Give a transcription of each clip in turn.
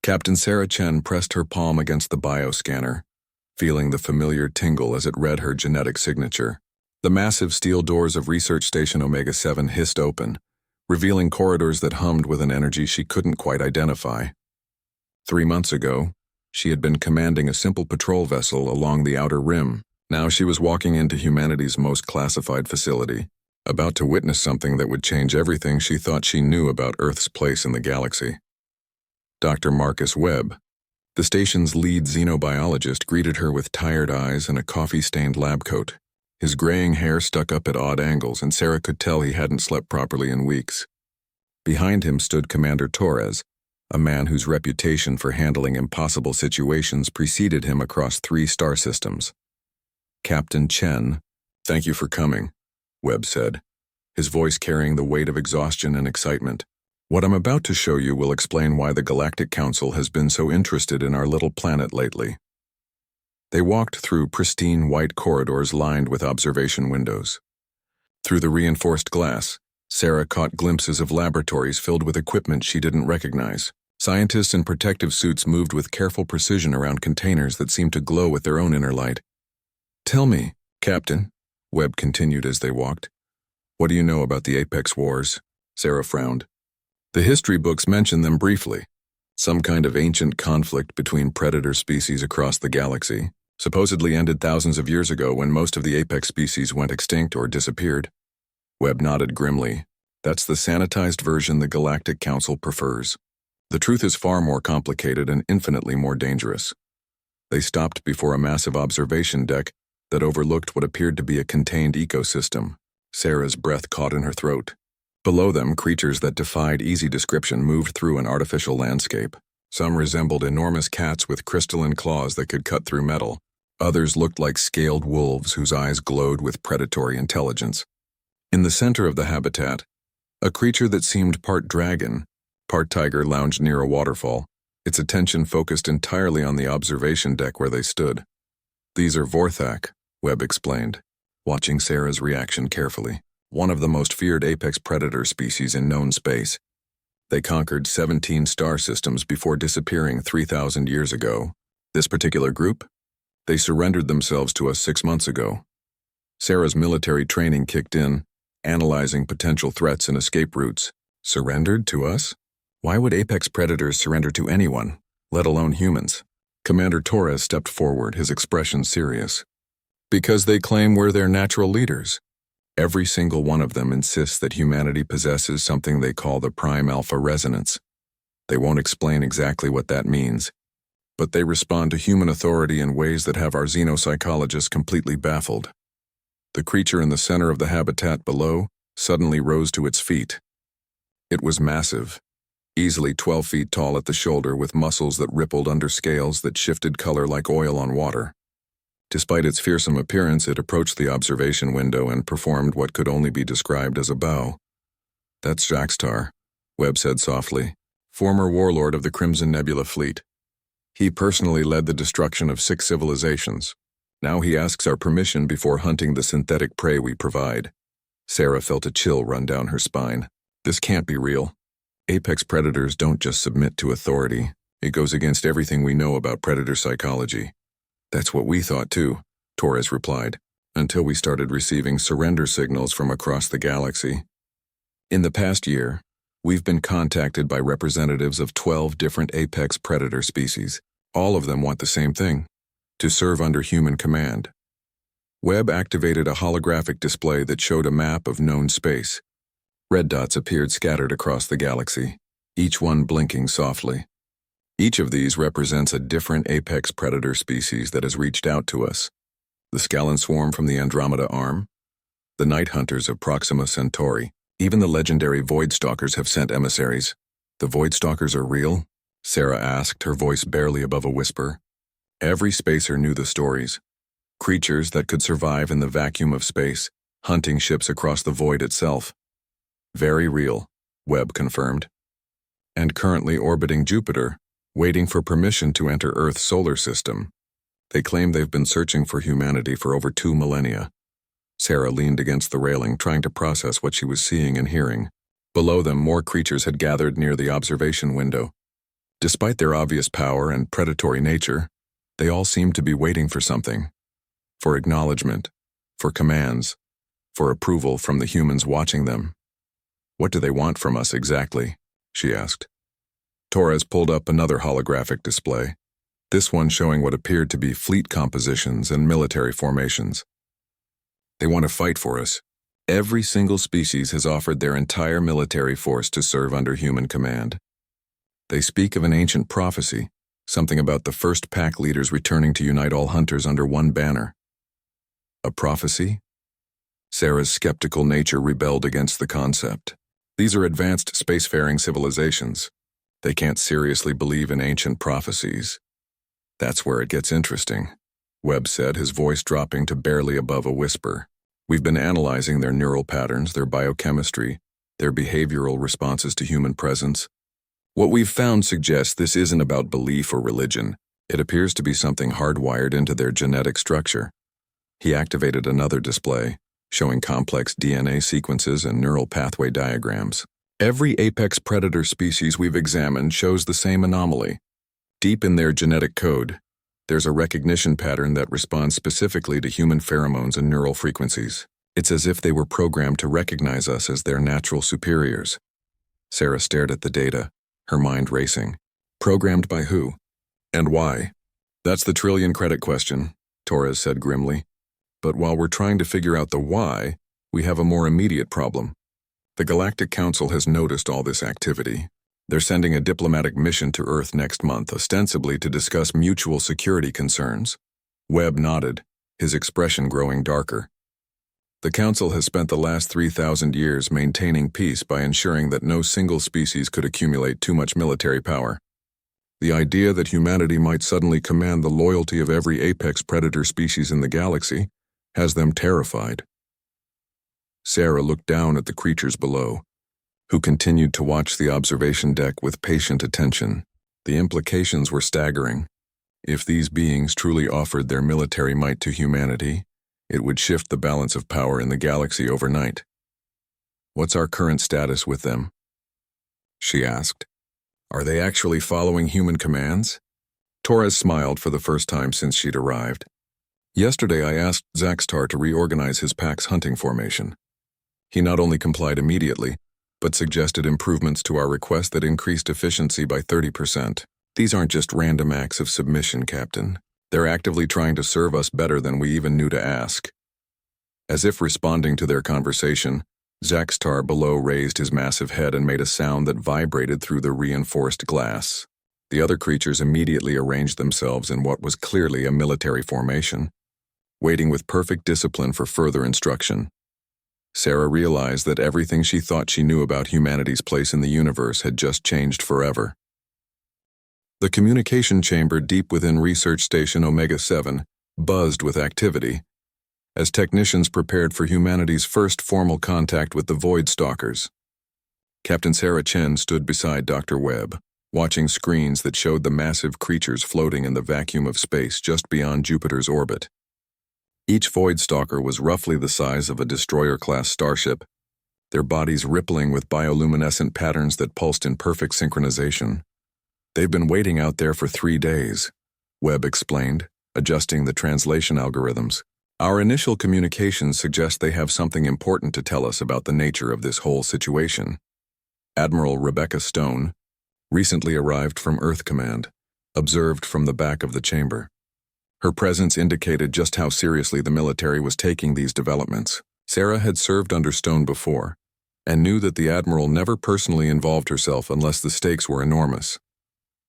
Captain Sarah Chen pressed her palm against the bioscanner, feeling the familiar tingle as it read her genetic signature. The massive steel doors of Research Station Omega-7 hissed open, revealing corridors that hummed with an energy she couldn't quite identify. 3 months ago, she had been commanding a simple patrol vessel along the outer rim. Now she was walking into humanity's most classified facility, about to witness something that would change everything she thought she knew about Earth's place in the galaxy. Dr. Marcus Webb, the station's lead xenobiologist, greeted her with tired eyes and a coffee-stained lab coat. His graying hair stuck up at odd angles, and Sarah could tell he hadn't slept properly in weeks. Behind him stood Commander Torres, a man whose reputation for handling impossible situations preceded him across 3 star systems. Captain Chen, "Thank you for coming," Webb said, his voice carrying the weight of exhaustion and excitement. "What I'm about to show you will explain why the Galactic Council has been so interested in our little planet lately." They walked through pristine white corridors lined with observation windows. Through the reinforced glass, Sarah caught glimpses of laboratories filled with equipment she didn't recognize. Scientists in protective suits moved with careful precision around containers that seemed to glow with their own inner light. "Tell me, Captain," Webb continued as they walked, "what do you know about the Apex Wars?" Sarah frowned. "The history books mention them briefly. Some kind of ancient conflict between predator species across the galaxy, supposedly ended thousands of years ago when most of the apex species went extinct or disappeared." Webb nodded grimly. "That's the sanitized version the Galactic Council prefers. The truth is far more complicated and infinitely more dangerous." They stopped before a massive observation deck that overlooked what appeared to be a contained ecosystem. Sarah's breath caught in her throat. Below them, creatures that defied easy description moved through an artificial landscape. Some resembled enormous cats with crystalline claws that could cut through metal. Others looked like scaled wolves whose eyes glowed with predatory intelligence. In the center of the habitat, a creature that seemed part dragon, part tiger lounged near a waterfall, its attention focused entirely on the observation deck where they stood. "These are Vorthak," Webb explained, watching Sarah's reaction carefully. "One of the most feared apex predator species in known space. They conquered 17 star systems before disappearing 3,000 years ago. This particular group? They surrendered themselves to us 6 months ago." Sarah's military training kicked in, analyzing potential threats and escape routes. "Surrendered to us? Why would apex predators surrender to anyone, let alone humans?" Commander Torres stepped forward, his expression serious. "Because they claim we're their natural leaders. Every single one of them insists that humanity possesses something they call the prime alpha resonance. They won't explain exactly what that means, but they respond to human authority in ways that have our xenopsychologists completely baffled." The creature in the center of the habitat below suddenly rose to its feet. It was massive, easily 12 feet tall at the shoulder, with muscles that rippled under scales that shifted color like oil on water. Despite its fearsome appearance, it approached the observation window and performed what could only be described as a bow. "That's Jaxtar," Webb said softly, "former warlord of the Crimson Nebula fleet. He personally led the destruction of 6 civilizations. Now he asks our permission before hunting the synthetic prey we provide." Sarah felt a chill run down her spine. This can't be real. Apex predators don't just submit to authority. It goes against everything we know about predator psychology. "That's what we thought too," Torres replied, "until we started receiving surrender signals from across the galaxy. In the past year, we've been contacted by representatives of 12 different apex predator species. All of them want the same thing: to serve under human command." Webb activated a holographic display that showed a map of known space. Red dots appeared scattered across the galaxy, each one blinking softly. Each of these represents a different apex predator species that has reached out to us. The Scallan Swarm from the Andromeda Arm, the Night Hunters of Proxima Centauri, even the legendary Void Stalkers have sent emissaries. "The Void Stalkers are real?" Sarah asked, her voice barely above a whisper. Every spacer knew the stories. Creatures that could survive in the vacuum of space, hunting ships across the void itself. "Very real," Webb confirmed. "And currently orbiting Jupiter, waiting for permission to enter Earth's solar system. They claim they've been searching for humanity for over 2 millennia. Sarah leaned against the railing, trying to process what she was seeing and hearing. Below them, more creatures had gathered near the observation window. Despite their obvious power and predatory nature, they all seemed to be waiting for something. For acknowledgement, for commands, for approval from the humans watching them. "What do they want from us exactly?" she asked. Torres pulled up another holographic display, this one showing what appeared to be fleet compositions and military formations. "They want to fight for us. Every single species has offered their entire military force to serve under human command. They speak of an ancient prophecy, something about the first pack leaders returning to unite all hunters under one banner." A prophecy? Sarah's skeptical nature rebelled against the concept. These are advanced spacefaring civilizations. They can't seriously believe in ancient prophecies. "That's where it gets interesting," Webb said, his voice dropping to barely above a whisper. "We've been analyzing their neural patterns, their biochemistry, their behavioral responses to human presence. What we've found suggests this isn't about belief or religion. It appears to be something hardwired into their genetic structure." He activated another display, showing complex DNA sequences and neural pathway diagrams. "Every apex predator species we've examined shows the same anomaly. Deep in their genetic code, there's a recognition pattern that responds specifically to human pheromones and neural frequencies. It's as if they were programmed to recognize us as their natural superiors." Sarah stared at the data, her mind racing. Programmed by who? And why? "That's the trillion-credit question," Torres said grimly. "But while we're trying to figure out the why, we have a more immediate problem. The Galactic Council has noticed all this activity. They're sending a diplomatic mission to Earth next month, ostensibly to discuss mutual security concerns." Webb nodded, his expression growing darker. "The Council has spent the last 3,000 years maintaining peace by ensuring that no single species could accumulate too much military power. The idea that humanity might suddenly command the loyalty of every apex predator species in the galaxy has them terrified." Sarah looked down at the creatures below, who continued to watch the observation deck with patient attention. The implications were staggering. If these beings truly offered their military might to humanity, it would shift the balance of power in the galaxy overnight. "What's our current status with them?" she asked. "Are they actually following human commands?" Torres smiled for the first time since she'd arrived. "Yesterday I asked Zaxtar to reorganize his pack's hunting formation. He not only complied immediately, but suggested improvements to our request that increased efficiency by 30%. These aren't just random acts of submission, Captain. They're actively trying to serve us better than we even knew to ask." As if responding to their conversation, Zaxtar below raised his massive head and made a sound that vibrated through the reinforced glass. The other creatures immediately arranged themselves in what was clearly a military formation, waiting with perfect discipline for further instruction. Sarah realized that everything she thought she knew about humanity's place in the universe had just changed forever. The communication chamber deep within Research Station Omega-7 buzzed with activity as technicians prepared for humanity's first formal contact with the Void Stalkers. Captain Sarah Chen stood beside Dr. Webb, watching screens that showed the massive creatures floating in the vacuum of space just beyond Jupiter's orbit. Each Void Stalker was roughly the size of a destroyer-class starship, their bodies rippling with bioluminescent patterns that pulsed in perfect synchronization. "They've been waiting out there for 3 days," Webb explained, adjusting the translation algorithms. "Our initial communications suggest they have something important to tell us about the nature of this whole situation." Admiral Rebecca Stone, recently arrived from Earth Command, observed from the back of the chamber. Her presence indicated just how seriously the military was taking these developments. Sarah had served under Stone before, and knew that the Admiral never personally involved herself unless the stakes were enormous.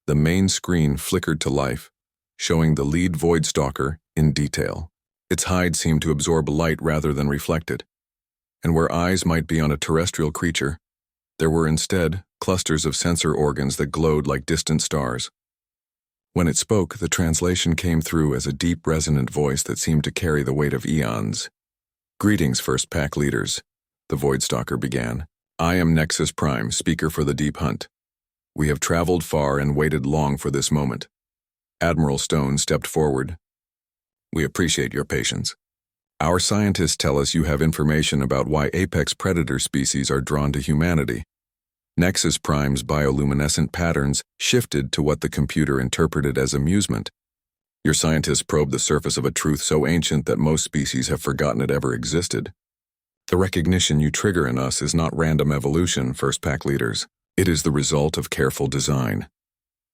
The main screen flickered to life, showing the lead Void Stalker in detail. Its hide seemed to absorb light rather than reflect it, and where eyes might be on a terrestrial creature, there were instead clusters of sensor organs that glowed like distant stars. When it spoke, the translation came through as a deep, resonant voice that seemed to carry the weight of eons. "Greetings, First Pack leaders," the Void Stalker began. "I am Nexus Prime, speaker for the Deep Hunt. We have traveled far and waited long for this moment." Admiral Stone stepped forward. "We appreciate your patience. Our scientists tell us you have information about why apex predator species are drawn to humanity. Nexus Prime's bioluminescent patterns shifted to what the computer interpreted as amusement. Your scientists probed the surface of a truth so ancient that most species have forgotten it ever existed. The recognition you trigger in us is not random evolution, First Pack leaders. It is the result of careful design.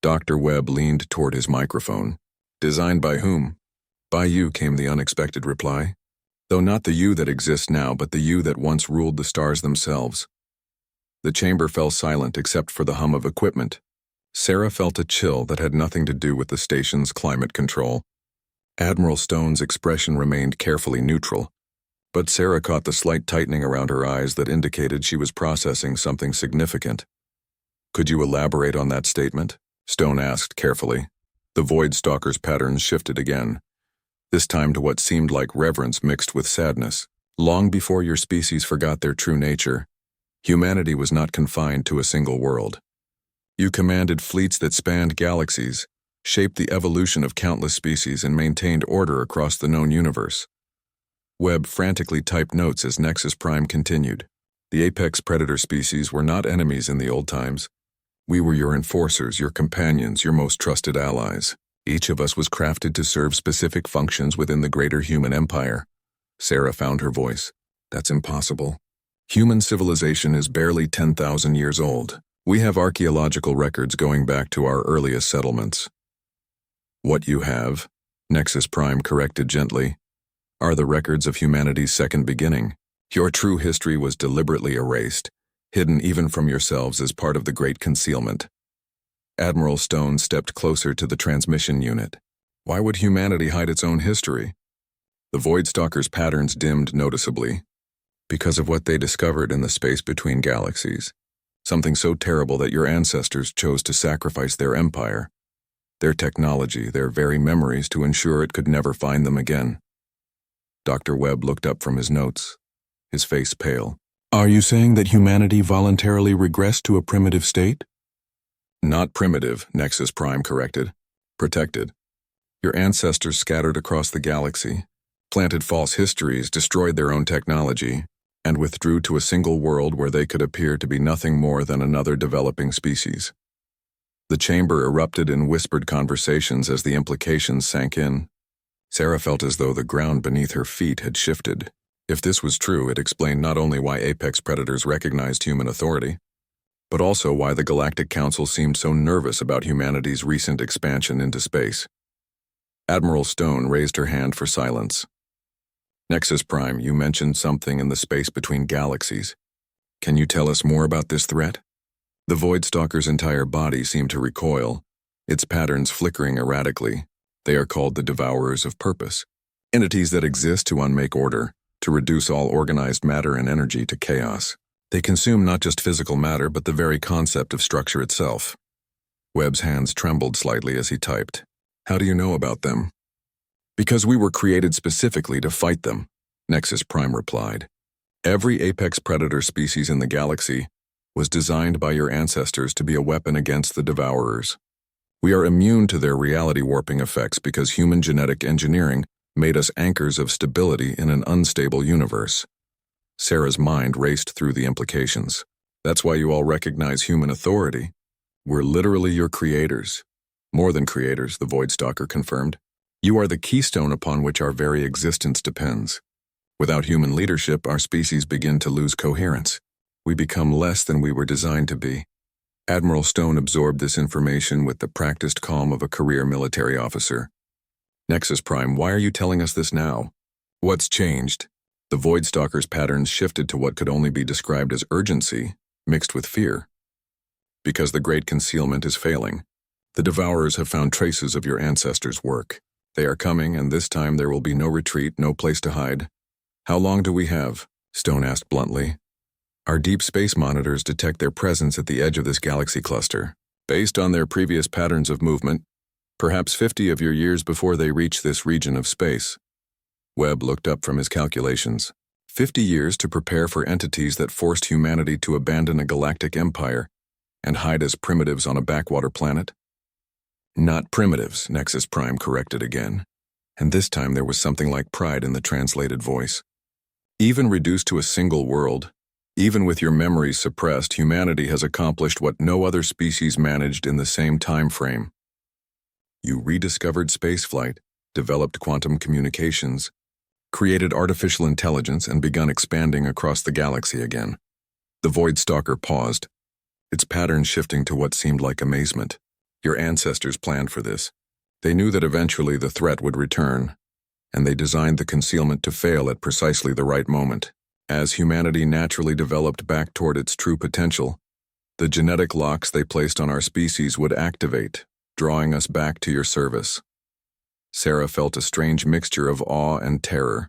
Dr. Webb leaned toward his microphone. Designed by whom? By you, came the unexpected reply. Though not the you that exists now, but the you that once ruled the stars themselves. The chamber fell silent except for the hum of equipment. Sarah felt a chill that had nothing to do with the station's climate control. Admiral Stone's expression remained carefully neutral, but Sarah caught the slight tightening around her eyes that indicated she was processing something significant. Could you elaborate on that statement? Stone asked carefully. The Void Stalker's patterns shifted again, this time to what seemed like reverence mixed with sadness. Long before your species forgot their true nature, humanity was not confined to a single world. You commanded fleets that spanned galaxies, shaped the evolution of countless species, and maintained order across the known universe. Webb frantically typed notes as Nexus Prime continued. The apex predator species were not enemies in the old times. We were your enforcers, your companions, your most trusted allies. Each of us was crafted to serve specific functions within the greater human empire. Sarah found her voice. That's impossible. Human civilization is barely 10,000 years old. We have archaeological records going back to our earliest settlements. What you have, Nexus Prime corrected gently, are the records of humanity's second beginning. Your true history was deliberately erased, hidden even from yourselves as part of the Great Concealment. Admiral Stone stepped closer to the transmission unit. Why would humanity hide its own history? The Void Stalker's patterns dimmed noticeably, because of what they discovered in the space between galaxies. Something so terrible that your ancestors chose to sacrifice their empire, their technology, their very memories to ensure it could never find them again. Dr. Webb looked up from his notes, his face pale. Are you saying that humanity voluntarily regressed to a primitive state? Not primitive, Nexus Prime corrected. Protected. Your ancestors scattered across the galaxy, planted false histories, destroyed their own technology, and withdrew to a single world where they could appear to be nothing more than another developing species. The chamber erupted in whispered conversations as the implications sank in. Sarah felt as though the ground beneath her feet had shifted. If this was true, it explained not only why apex predators recognized human authority, but also why the Galactic Council seemed so nervous about humanity's recent expansion into space. Admiral Stone raised her hand for silence. Nexus Prime, you mentioned something in the space between galaxies. Can you tell us more about this threat? The Void Stalker's entire body seemed to recoil, its patterns flickering erratically. They are called the Devourers of Purpose, entities that exist to unmake order, to reduce all organized matter and energy to chaos. They consume not just physical matter, but the very concept of structure itself. Webb's hands trembled slightly as he typed. How do you know about them? Because we were created specifically to fight them, Nexus Prime replied. Every apex predator species in the galaxy was designed by your ancestors to be a weapon against the Devourers. We are immune to their reality warping effects because human genetic engineering made us anchors of stability in an unstable universe. Sarah's mind raced through the implications. That's why you all recognize human authority. We're literally your creators. More than creators, the Void Stalker confirmed. You are the keystone upon which our very existence depends. Without human leadership, our species begin to lose coherence. We become less than we were designed to be. Admiral Stone absorbed this information with the practiced calm of a career military officer. Nexus Prime, why are you telling us this now? What's changed? The Void Stalker's patterns shifted to what could only be described as urgency, mixed with fear. Because the Great Concealment is failing. The Devourers have found traces of your ancestors' work. They are coming, and this time there will be no retreat, no place to hide. How long do we have? Stone asked bluntly. Our deep space monitors detect their presence at the edge of this galaxy cluster. Based on their previous patterns of movement, perhaps 50 of your years before they reach this region of space. Webb looked up from his calculations. 50 years to prepare for entities that forced humanity to abandon a galactic empire and hide as primitives on a backwater planet? Not primitives, Nexus Prime corrected again, and this time there was something like pride in the translated voice. Even reduced to a single world, Even with your memories suppressed, humanity has accomplished what no other species managed in the same time frame. You rediscovered spaceflight, developed quantum communications, created artificial intelligence, and begun expanding across the galaxy again. The Void Stalker paused, its pattern shifting to what seemed like amazement. Your ancestors planned for this. They knew that eventually the threat would return, and they designed the concealment to fail at precisely the right moment. As humanity naturally developed back toward its true potential, the genetic locks they placed on our species would activate, drawing us back to your service. Sarah felt a strange mixture of awe and terror.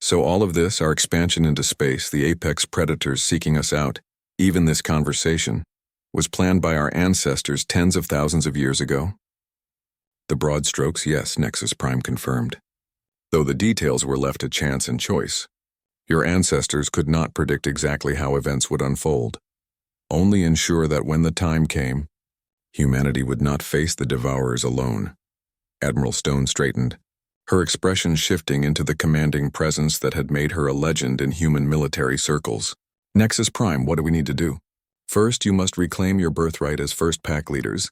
So all of this, our expansion into space, the apex predators seeking us out, even this conversation, was planned by our ancestors tens of thousands of years ago? The broad strokes, yes, Nexus Prime confirmed, though the details were left to chance and choice. Your ancestors could not predict exactly how events would unfold, only ensure that when the time came, humanity would not face the devourers alone. Admiral Stone straightened, her expression shifting into the commanding presence that had made her a legend in human military circles. Nexus Prime, what do we need to do? First, you must reclaim your birthright as first pack leaders.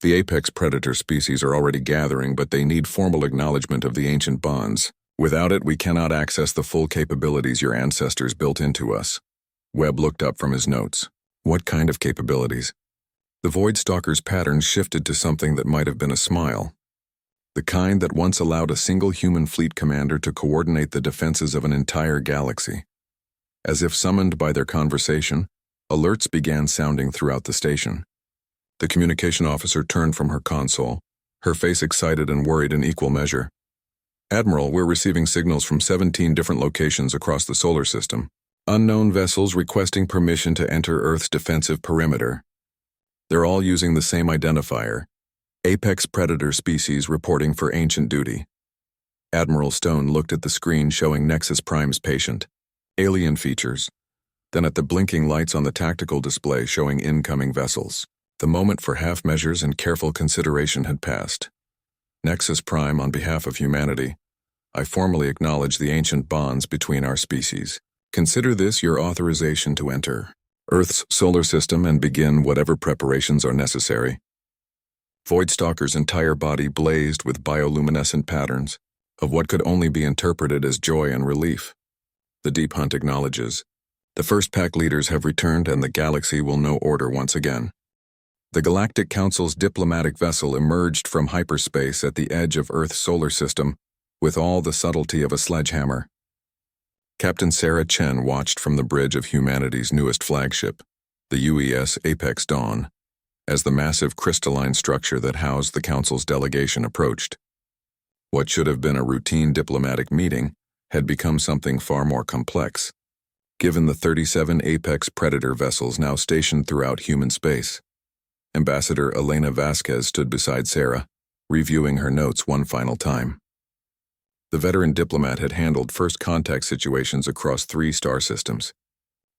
The apex predator species are already gathering, but they need formal acknowledgement of the ancient bonds. Without it, we cannot access the full capabilities your ancestors built into us. Webb looked up from his notes. What kind of capabilities? The Void Stalker's pattern shifted to something that might have been a smile. The kind that once allowed a single human fleet commander to coordinate the defenses of an entire galaxy. As if summoned by their conversation, alerts began sounding throughout the station. The communication officer turned from her console, her face excited and worried in equal measure. Admiral, we're receiving signals from 17 different locations across the solar system. Unknown vessels requesting permission to enter Earth's defensive perimeter. They're all using the same identifier, apex predator species reporting for ancient duty. Admiral Stone looked at the screen showing Nexus Prime's patient, alien features, then at the blinking lights on the tactical display showing incoming vessels. The moment for half measures and careful consideration had passed. Nexus Prime, on behalf of humanity, I formally acknowledge the ancient bonds between our species. Consider this your authorization to enter Earth's solar system and begin whatever preparations are necessary. Void Stalker's entire body blazed with bioluminescent patterns of what could only be interpreted as joy and relief. The Deep Hunt acknowledges. The first pack leaders have returned and the galaxy will know order once again. The Galactic Council's diplomatic vessel emerged from hyperspace at the edge of Earth's solar system with all the subtlety of a sledgehammer. Captain Sarah Chen watched from the bridge of humanity's newest flagship, the UES Apex Dawn, as the massive crystalline structure that housed the Council's delegation approached. What should have been a routine diplomatic meeting had become something far more complex, given the 37 Apex Predator vessels now stationed throughout human space. Ambassador Elena Vasquez stood beside Sarah, reviewing her notes one final time. The veteran diplomat had handled first contact situations across 3 star systems,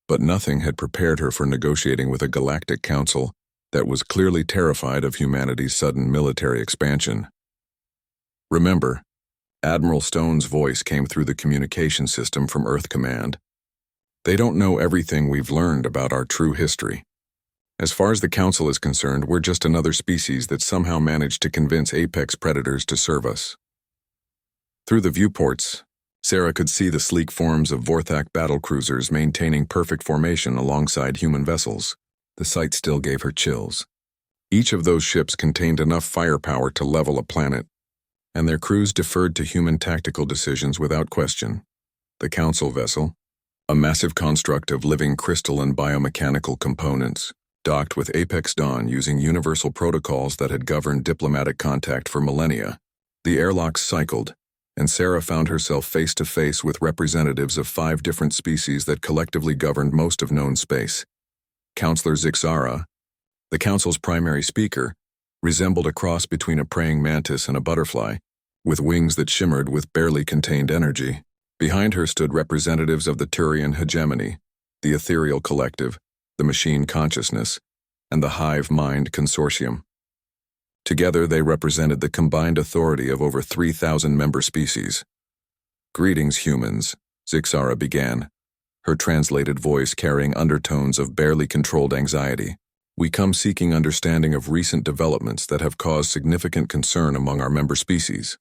but nothing had prepared her for negotiating with a galactic council that was clearly terrified of humanity's sudden military expansion. Remember, Admiral Stone's voice came through the communication system from Earth Command. They don't know everything we've learned about our true history. As far as the Council is concerned, we're just another species that somehow managed to convince apex predators to serve us. Through the viewports, Sarah could see the sleek forms of Vorthak battlecruisers maintaining perfect formation alongside human vessels. The sight still gave her chills. Each of those ships contained enough firepower to level a planet, and their crews deferred to human tactical decisions without question. The Council vessel, a massive construct of living crystal and biomechanical components, docked with Apex Dawn using universal protocols that had governed diplomatic contact for millennia. The airlocks cycled, and Sarah found herself face-to-face with representatives of 5 different species that collectively governed most of known space. Counselor Zixara, the Council's primary speaker, resembled a cross between a praying mantis and a butterfly, with wings that shimmered with barely contained energy. Behind her stood representatives of the Turian hegemony, the ethereal collective, the machine consciousness, and the hive mind consortium. Together they represented the combined authority of over 3,000 member species. "Greetings, humans," Zixara began, her translated voice carrying undertones of barely controlled anxiety. "We come seeking understanding of recent developments that have caused significant concern among our member species."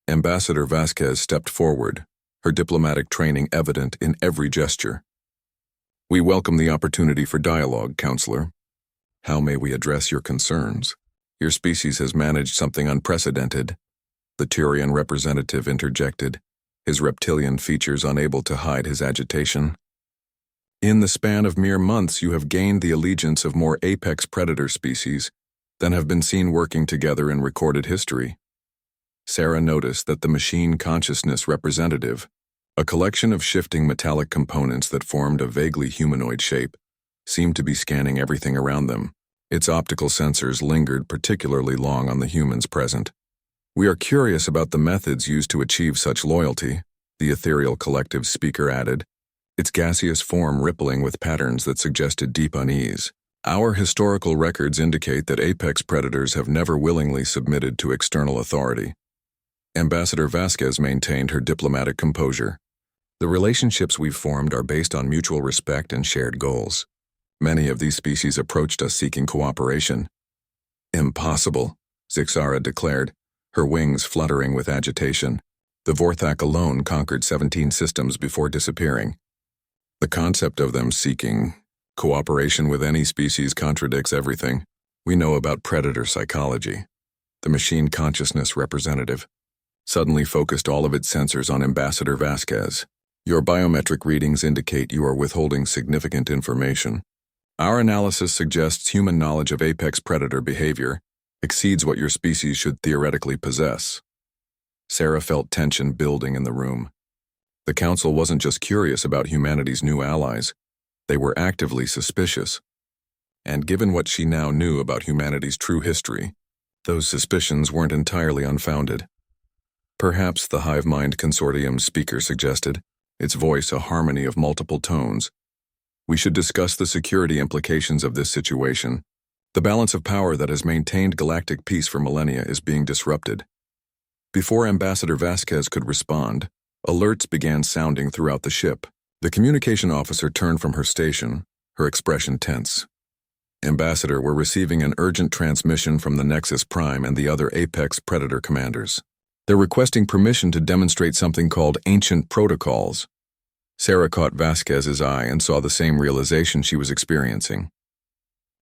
Ambassador Vasquez stepped forward, her diplomatic training evident in every gesture. "We welcome the opportunity for dialogue, Counselor. How may we address your concerns? Your species has managed something unprecedented," the Turian representative interjected, his reptilian features unable to hide his agitation. "In the span of mere months, you have gained the allegiance of more apex predator species than have been seen working together in recorded history." Sarah noticed that the machine consciousness representative, a collection of shifting metallic components that formed a vaguely humanoid shape, seemed to be scanning everything around them. Its optical sensors lingered particularly long on the humans present. "We are curious about the methods used to achieve such loyalty," the ethereal collective speaker added, its gaseous form rippling with patterns that suggested deep unease. "Our historical records indicate that apex predators have never willingly submitted to external authority." Ambassador Vasquez maintained her diplomatic composure. "The relationships we've formed are based on mutual respect and shared goals. Many of these species approached us seeking cooperation." "Impossible," Zixara declared, her wings fluttering with agitation. "The Vorthak alone conquered 17 systems before disappearing. The concept of them seeking cooperation with any species contradicts everything we know about predator psychology." The machine consciousness representative suddenly focused all of its sensors on Ambassador Vasquez. "Your biometric readings indicate you are withholding significant information. Our analysis suggests human knowledge of apex predator behavior exceeds what your species should theoretically possess." Sarah felt tension building in the room. The Council wasn't just curious about humanity's new allies, they were actively suspicious. And given what she now knew about humanity's true history, those suspicions weren't entirely unfounded. "Perhaps," the Hive Mind Consortium speaker suggested, its voice a harmony of multiple tones, "we should discuss the security implications of this situation. The balance of power that has maintained galactic peace for millennia is being disrupted." Before Ambassador Vasquez could respond, alerts began sounding throughout the ship. The communication officer turned from her station, her expression tense. "Ambassador, we're receiving an urgent transmission from the Nexus Prime and the other Apex Predator commanders. They're requesting permission to demonstrate something called ancient protocols." Sarah caught Vasquez's eye and saw the same realization she was experiencing.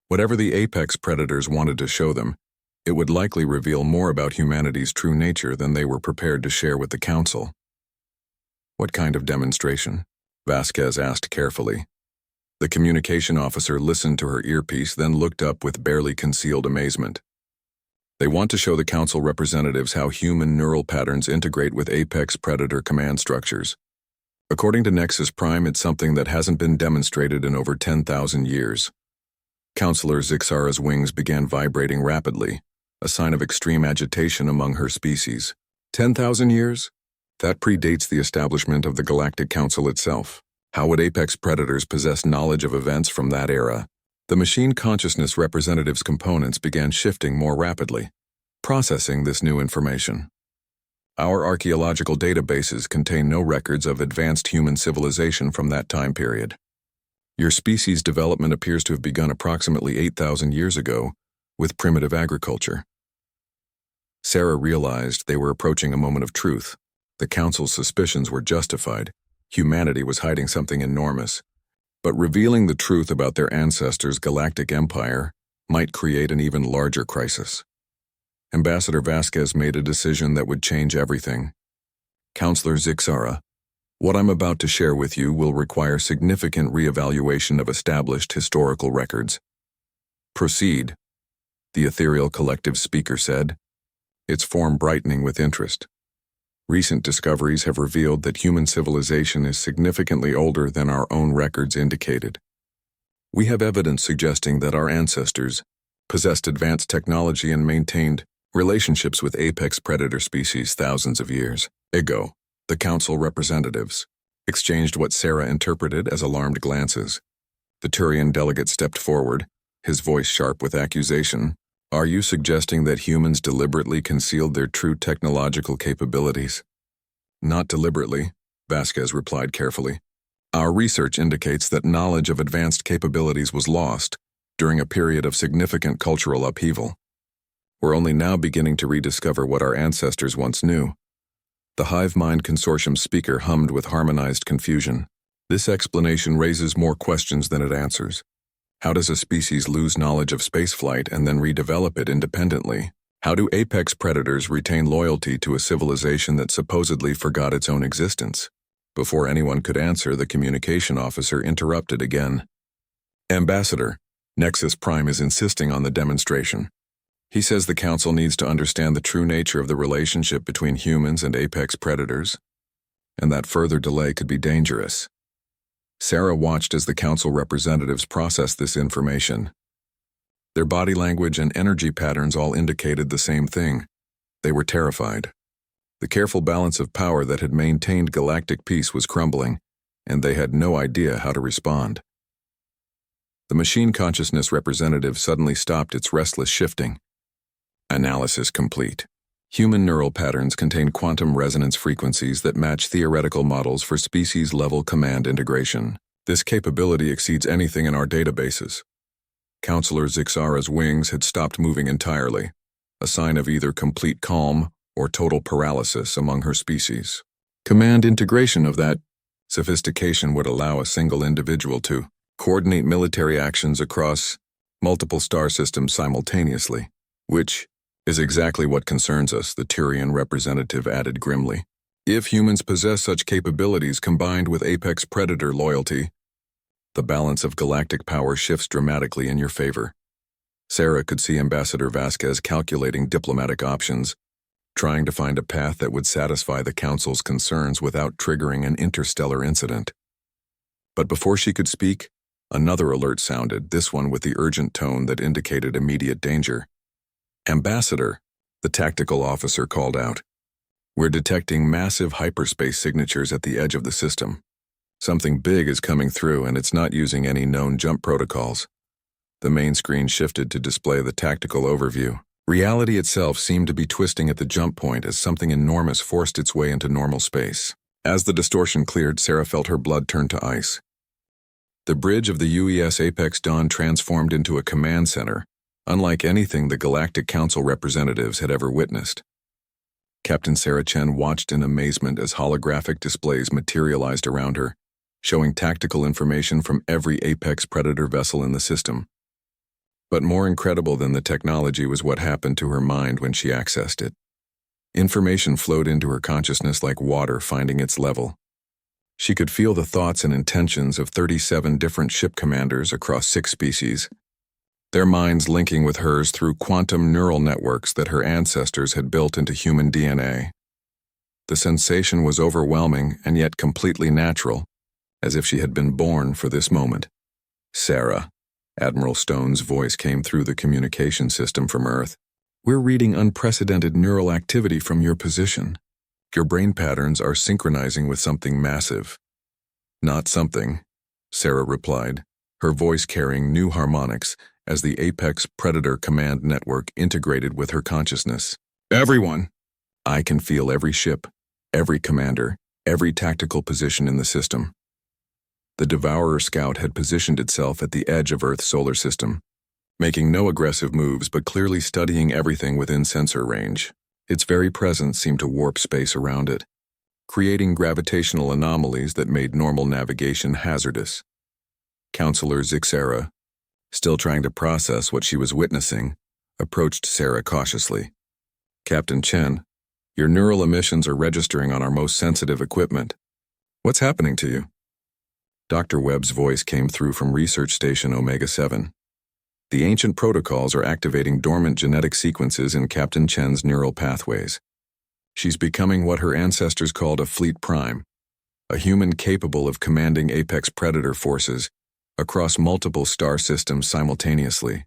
Whatever the Apex Predators wanted to show them, it would likely reveal more about humanity's true nature than they were prepared to share with the Council. "What kind of demonstration?" Vasquez asked carefully. The communication officer listened to her earpiece, then looked up with barely concealed amazement. "They want to show the Council representatives how human neural patterns integrate with Apex Predator command structures. According to Nexus Prime, it's something that hasn't been demonstrated in over 10,000 years." Counselor Zixara's wings began vibrating rapidly, a sign of extreme agitation among her species. 10,000 years? That predates the establishment of the Galactic Council itself. How would Apex Predators possess knowledge of events from that era? The machine consciousness representative's components began shifting more rapidly, processing this new information. "Our archaeological databases contain no records of advanced human civilization from that time period. Your species' development appears to have begun approximately 8,000 years ago, with primitive agriculture." Sarah realized they were approaching a moment of truth. The Council's suspicions were justified. Humanity was hiding something enormous. But revealing the truth about their ancestors' galactic empire might create an even larger crisis. Ambassador Vasquez made a decision that would change everything. "Counselor Zixara, what I'm about to share with you will require significant reevaluation of established historical records." "Proceed," the ethereal collective speaker said, its form brightening with interest. "Recent discoveries have revealed that human civilization is significantly older than our own records indicated. We have evidence suggesting that our ancestors possessed advanced technology and maintained relationships with apex predator species thousands of years ago." The Council representatives exchanged what Sarah interpreted as alarmed glances. The Turian delegate stepped forward, his voice sharp with accusation. "Are you suggesting that humans deliberately concealed their true technological capabilities?" "Not deliberately," Vasquez replied carefully. Our research indicates that knowledge of advanced capabilities was lost during a period of significant cultural upheaval. We're only now beginning to rediscover what our ancestors once knew. The Hive Mind Consortium speaker hummed with harmonized confusion. This explanation raises more questions than it answers. How does a species lose knowledge of spaceflight and then redevelop it independently? How do apex predators retain loyalty to a civilization that supposedly forgot its own existence? Before anyone could answer, the communication officer interrupted again. Ambassador, Nexus Prime is insisting on the demonstration. He says the Council needs to understand the true nature of the relationship between humans and apex predators, and that further delay could be dangerous. Sarah watched as the Council representatives processed this information. Their body language and energy patterns all indicated the same thing. They were terrified. The careful balance of power that had maintained galactic peace was crumbling, and they had no idea how to respond. The machine consciousness representative suddenly stopped its restless shifting. Analysis complete. Human neural patterns contain quantum resonance frequencies that match theoretical models for species-level command integration. This capability exceeds anything in our databases. Counselor Zixara's wings had stopped moving entirely, a sign of either complete calm or total paralysis among her species. Command integration of that sophistication would allow a single individual to coordinate military actions across multiple star systems simultaneously, which is exactly what concerns us, the Turian representative added grimly. If humans possess such capabilities combined with apex predator loyalty, the balance of galactic power shifts dramatically in your favor. Sarah could see Ambassador Vasquez calculating diplomatic options, trying to find a path that would satisfy the Council's concerns without triggering an interstellar incident. But before she could speak, another alert sounded, this one with the urgent tone that indicated immediate danger. Ambassador, the tactical officer called out. We're detecting massive hyperspace signatures at the edge of the system. Something big is coming through, and it's not using any known jump protocols. The main screen shifted to display the tactical overview. Reality itself seemed to be twisting at the jump point as something enormous forced its way into normal space. As the distortion cleared, Sarah felt her blood turn to ice. The bridge of the UES Apex Dawn transformed into a command center, unlike anything the Galactic Council representatives had ever witnessed. Captain Sarah Chen watched in amazement as holographic displays materialized around her, showing tactical information from every Apex Predator vessel in the system. But more incredible than the technology was what happened to her mind when she accessed it. Information flowed into her consciousness like water finding its level. She could feel the thoughts and intentions of 37 different ship commanders across 6 species, their minds linking with hers through quantum neural networks that her ancestors had built into human DNA. The sensation was overwhelming and yet completely natural, as if she had been born for this moment. Sarah, Admiral Stone's voice came through the communication system from Earth. We're reading unprecedented neural activity from your position. Your brain patterns are synchronizing with something massive. Not something, Sarah replied, her voice carrying new harmonics as the Apex Predator Command Network integrated with her consciousness. Everyone! I can feel every ship, every commander, every tactical position in the system. The Devourer Scout had positioned itself at the edge of Earth's solar system, making no aggressive moves but clearly studying everything within sensor range. Its very presence seemed to warp space around it, creating gravitational anomalies that made normal navigation hazardous. Counselor Zixara, still trying to process what she was witnessing, approached Sarah cautiously. Captain Chen, your neural emissions are registering on our most sensitive equipment. What's happening to you? Dr. Webb's voice came through from Research Station Omega-7. The ancient protocols are activating dormant genetic sequences in Captain Chen's neural pathways. She's becoming what her ancestors called a fleet prime, a human capable of commanding apex predator forces across multiple star systems simultaneously.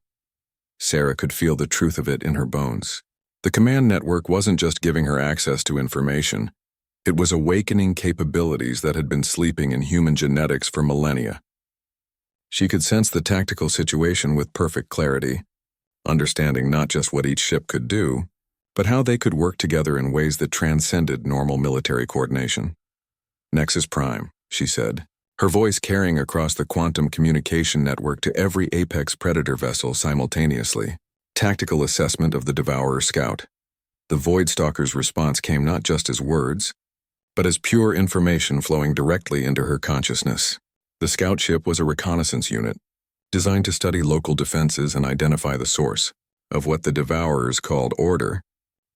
Sarah could feel the truth of it in her bones. The command network wasn't just giving her access to information, it was awakening capabilities that had been sleeping in human genetics for millennia. She could sense the tactical situation with perfect clarity, understanding not just what each ship could do, but how they could work together in ways that transcended normal military coordination. Nexus Prime, she said, her voice carrying across the quantum communication network to every Apex Predator vessel simultaneously. Tactical assessment of the Devourer Scout. The Voidstalker's response came not just as words, but as pure information flowing directly into her consciousness. The scout ship was a reconnaissance unit, designed to study local defenses and identify the source of what the Devourers called order,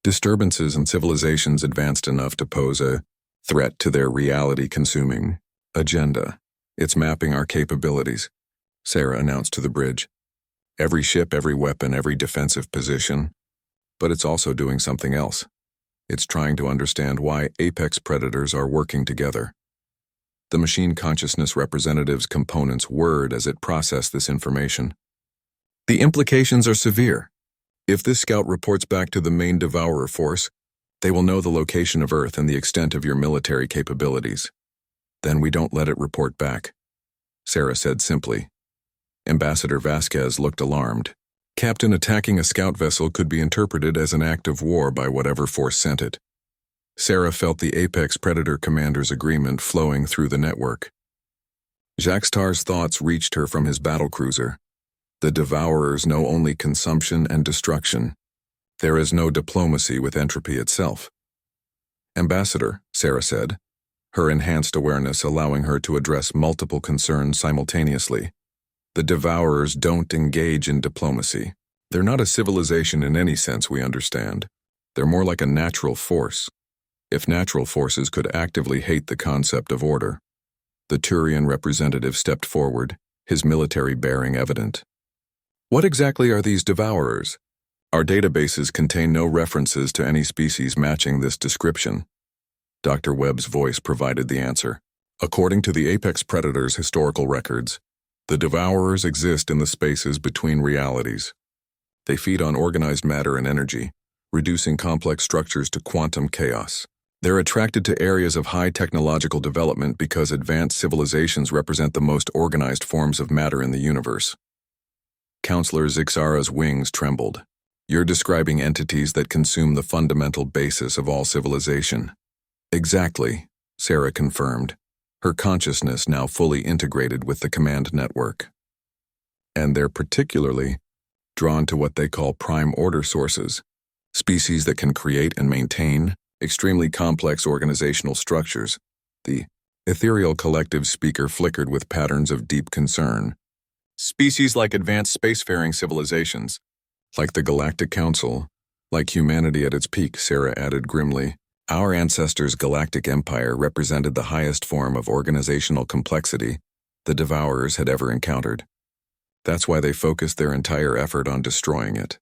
disturbances in civilizations advanced enough to pose a threat to their reality-consuming agenda. It's mapping our capabilities, Sarah announced to the bridge. Every ship, every weapon, every defensive position. But it's also doing something else. It's trying to understand why apex predators are working together. The machine consciousness representative's components whirred as it processed this information. The implications are severe. If this scout reports back to the main Devourer force, they will know the location of Earth and the extent of your military capabilities. Then we don't let it report back, Sarah said simply. Ambassador Vasquez looked alarmed. Captain, attacking a scout vessel could be interpreted as an act of war by whatever force sent it. Sarah felt the Apex Predator commander's agreement flowing through the network. Jacques Tar's thoughts reached her from his battlecruiser. The Devourers know only consumption and destruction. There is no diplomacy with entropy itself. Ambassador, Sarah said, her enhanced awareness allowing her to address multiple concerns simultaneously. The Devourers don't engage in diplomacy. They're not a civilization in any sense we understand. They're more like a natural force. If natural forces could actively hate the concept of order. The Turian representative stepped forward, his military bearing evident. What exactly are these Devourers? Our databases contain no references to any species matching this description. Dr. Webb's voice provided the answer. According to the Apex Predator's historical records, the Devourers exist in the spaces between realities. They feed on organized matter and energy, reducing complex structures to quantum chaos. They're attracted to areas of high technological development because advanced civilizations represent the most organized forms of matter in the universe. Counselor Zixara's wings trembled. You're describing entities that consume the fundamental basis of all civilization. Exactly, Sarah confirmed, her consciousness now fully integrated with the command network. And they're particularly drawn to what they call prime order sources, species that can create and maintain extremely complex organizational structures. The ethereal collective speaker flickered with patterns of deep concern. Species like advanced spacefaring civilizations, like the Galactic Council, like humanity at its peak, Sarah added grimly. Our ancestors' galactic empire represented the highest form of organizational complexity the Devourers had ever encountered. That's why they focused their entire effort on destroying it.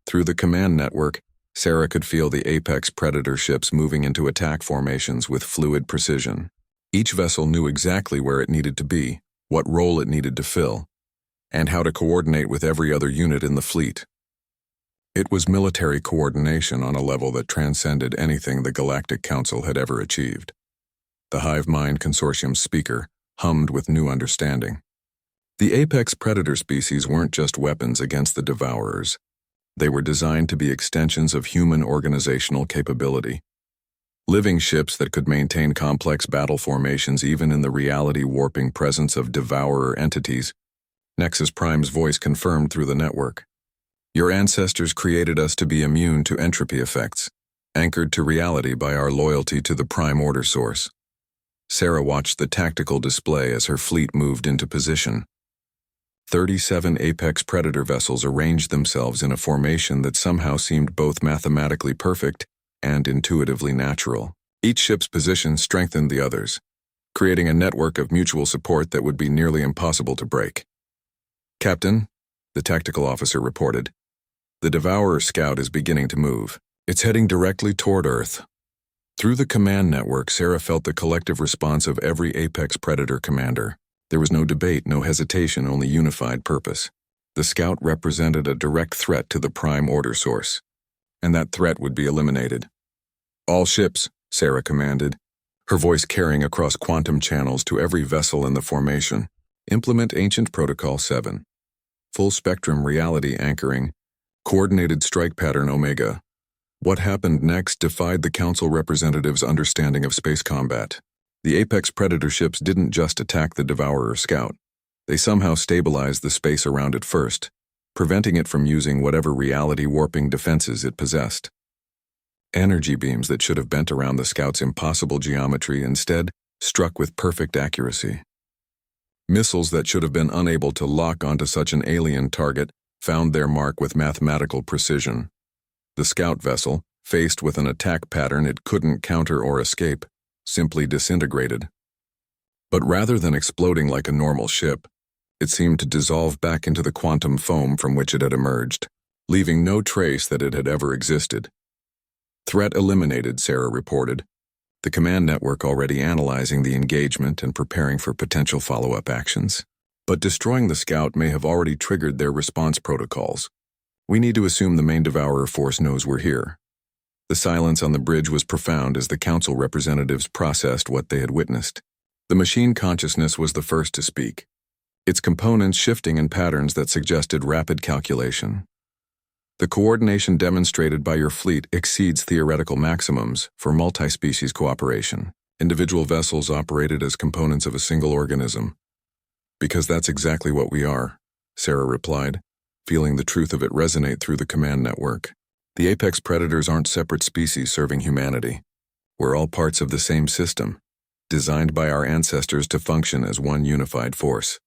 Through the command network, Sarah could feel the Apex Predator ships moving into attack formations with fluid precision. Each vessel knew exactly where it needed to be, what role it needed to fill, and how to coordinate with every other unit in the fleet. It was military coordination on a level that transcended anything the Galactic Council had ever achieved. The Hive Mind Consortium's speaker hummed with new understanding. The Apex Predator species weren't just weapons against the Devourers. They were designed to be extensions of human organizational capability. Living ships that could maintain complex battle formations even in the reality-warping presence of Devourer entities. Nexus Prime's voice confirmed through the network. Your ancestors created us to be immune to entropy effects, anchored to reality by our loyalty to the prime order source. Sarah watched the tactical display as her fleet moved into position. 37 Apex Predator vessels arranged themselves in a formation that somehow seemed both mathematically perfect and intuitively natural. Each ship's position strengthened the others, creating a network of mutual support that would be nearly impossible to break. Captain, the tactical officer reported, the Devourer scout is beginning to move. It's heading directly toward Earth. Through the command network, Sarah felt the collective response of every Apex Predator commander. There was no debate, no hesitation, only unified purpose. The scout represented a direct threat to the prime order source, and that threat would be eliminated. All ships, Sarah commanded, her voice carrying across quantum channels to every vessel in the formation. Implement Ancient Protocol 7. Full spectrum reality anchoring. Coordinated strike pattern Omega. What happened next defied the Council representative's understanding of space combat. The Apex Predator ships didn't just attack the Devourer scout. They somehow stabilized the space around it first, preventing it from using whatever reality-warping defenses it possessed. Energy beams that should have bent around the scout's impossible geometry instead struck with perfect accuracy. Missiles that should have been unable to lock onto such an alien target found their mark with mathematical precision. The scout vessel, faced with an attack pattern it couldn't counter or escape, simply disintegrated. But rather than exploding like a normal ship, it seemed to dissolve back into the quantum foam from which it had emerged, leaving no trace that it had ever existed. Threat eliminated, Sarah reported, the command network already analyzing the engagement and preparing for potential follow-up actions. But destroying the scout may have already triggered their response protocols. We need to assume the main Devourer force knows we're here. The silence on the bridge was profound as the council representatives processed what they had witnessed. The machine consciousness was the first to speak, its components shifting in patterns that suggested rapid calculation. The coordination demonstrated by your fleet exceeds theoretical maximums for multi-species cooperation. Individual vessels operated as components of a single organism. Because that's exactly what we are, Sarah replied, feeling the truth of it resonate through the command network. The Apex Predators aren't separate species serving humanity. We're all parts of the same system, designed by our ancestors to function as one unified force.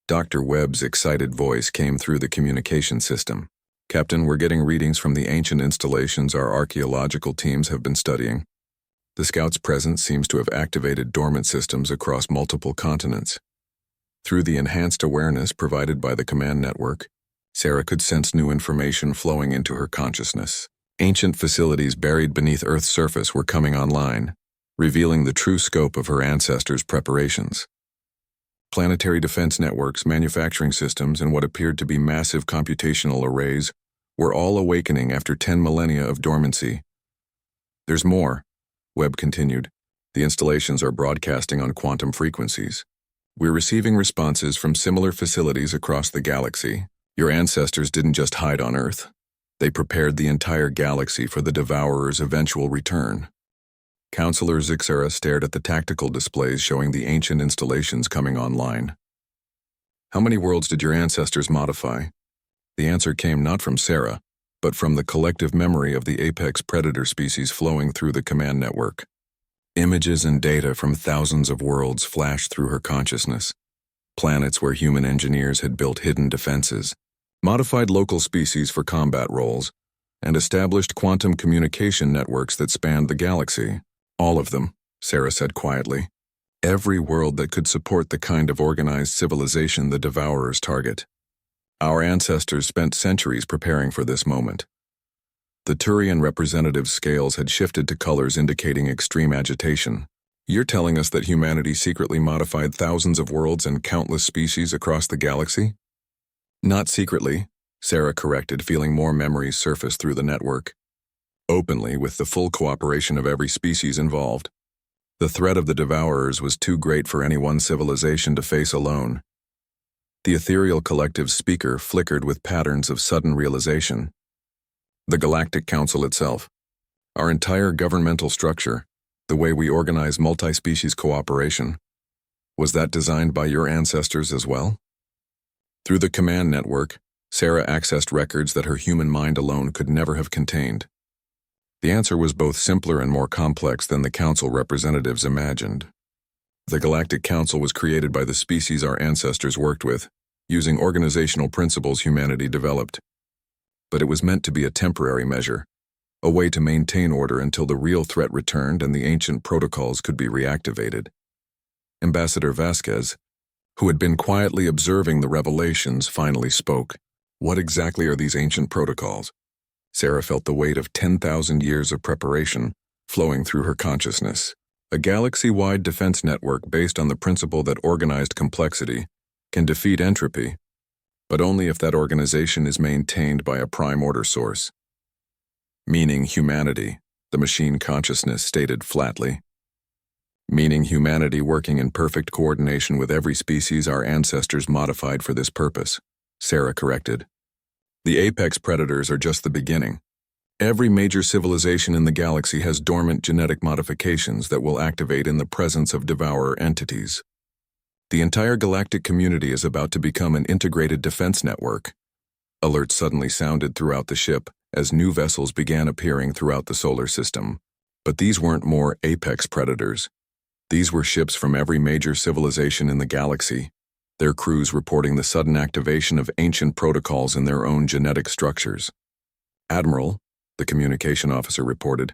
Dr. Webb's excited voice came through the communication system. Captain, we're getting readings from the ancient installations our archaeological teams have been studying. The Scout's presence seems to have activated dormant systems across multiple continents. Through the enhanced awareness provided by the command network, Sarah could sense new information flowing into her consciousness. Ancient facilities buried beneath Earth's surface were coming online, revealing the true scope of her ancestors' preparations. Planetary defense networks, manufacturing systems, and what appeared to be massive computational arrays were all awakening after 10 millennia of dormancy. There's more, Webb continued. The installations are broadcasting on quantum frequencies. We're receiving responses from similar facilities across the galaxy. Your ancestors didn't just hide on Earth. They prepared the entire galaxy for the Devourer's eventual return. Counselor Zixera stared at the tactical displays showing the ancient installations coming online. How many worlds did your ancestors modify? The answer came not from Sarah, but from the collective memory of the Apex Predator species flowing through the command network. Images and data from thousands of worlds flashed through her consciousness. Planets where human engineers had built hidden defenses, modified local species for combat roles, and established quantum communication networks that spanned the galaxy. All of them, Sarah said quietly. Every world that could support the kind of organized civilization the Devourers target. Our ancestors spent centuries preparing for this moment. The Turian representative scales had shifted to colors indicating extreme agitation. You're telling us that humanity secretly modified thousands of worlds and countless species across the galaxy? Not secretly, Sarah corrected, feeling more memories surface through the network. Openly, with the full cooperation of every species involved. The threat of the Devourers was too great for any one civilization to face alone. The ethereal collective's speaker flickered with patterns of sudden realization. The Galactic Council itself, our entire governmental structure, the way we organize multi-species cooperation, was that designed by your ancestors as well? Through the command network, Sarah accessed records that her human mind alone could never have contained. The answer was both simpler and more complex than the Council representatives imagined. The Galactic Council was created by the species our ancestors worked with, using organizational principles humanity developed. But it was meant to be a temporary measure, a way to maintain order until the real threat returned and the ancient protocols could be reactivated. Ambassador Vasquez, who had been quietly observing the revelations, finally spoke. What exactly are these ancient protocols? Sarah felt the weight of 10,000 years of preparation flowing through her consciousness. A galaxy-wide defense network based on the principle that organized complexity can defeat entropy, but only if that organization is maintained by a prime-order source. Meaning humanity, the machine consciousness stated flatly. Meaning humanity working in perfect coordination with every species our ancestors modified for this purpose, Sarah corrected. The Apex Predators are just the beginning. Every major civilization in the galaxy has dormant genetic modifications that will activate in the presence of devourer entities. The entire galactic community is about to become an integrated defense network. Alerts suddenly sounded throughout the ship as new vessels began appearing throughout the solar system. But these weren't more apex predators. These were ships from every major civilization in the galaxy, their crews reporting the sudden activation of ancient protocols in their own genetic structures. "Admiral," the communication officer reported,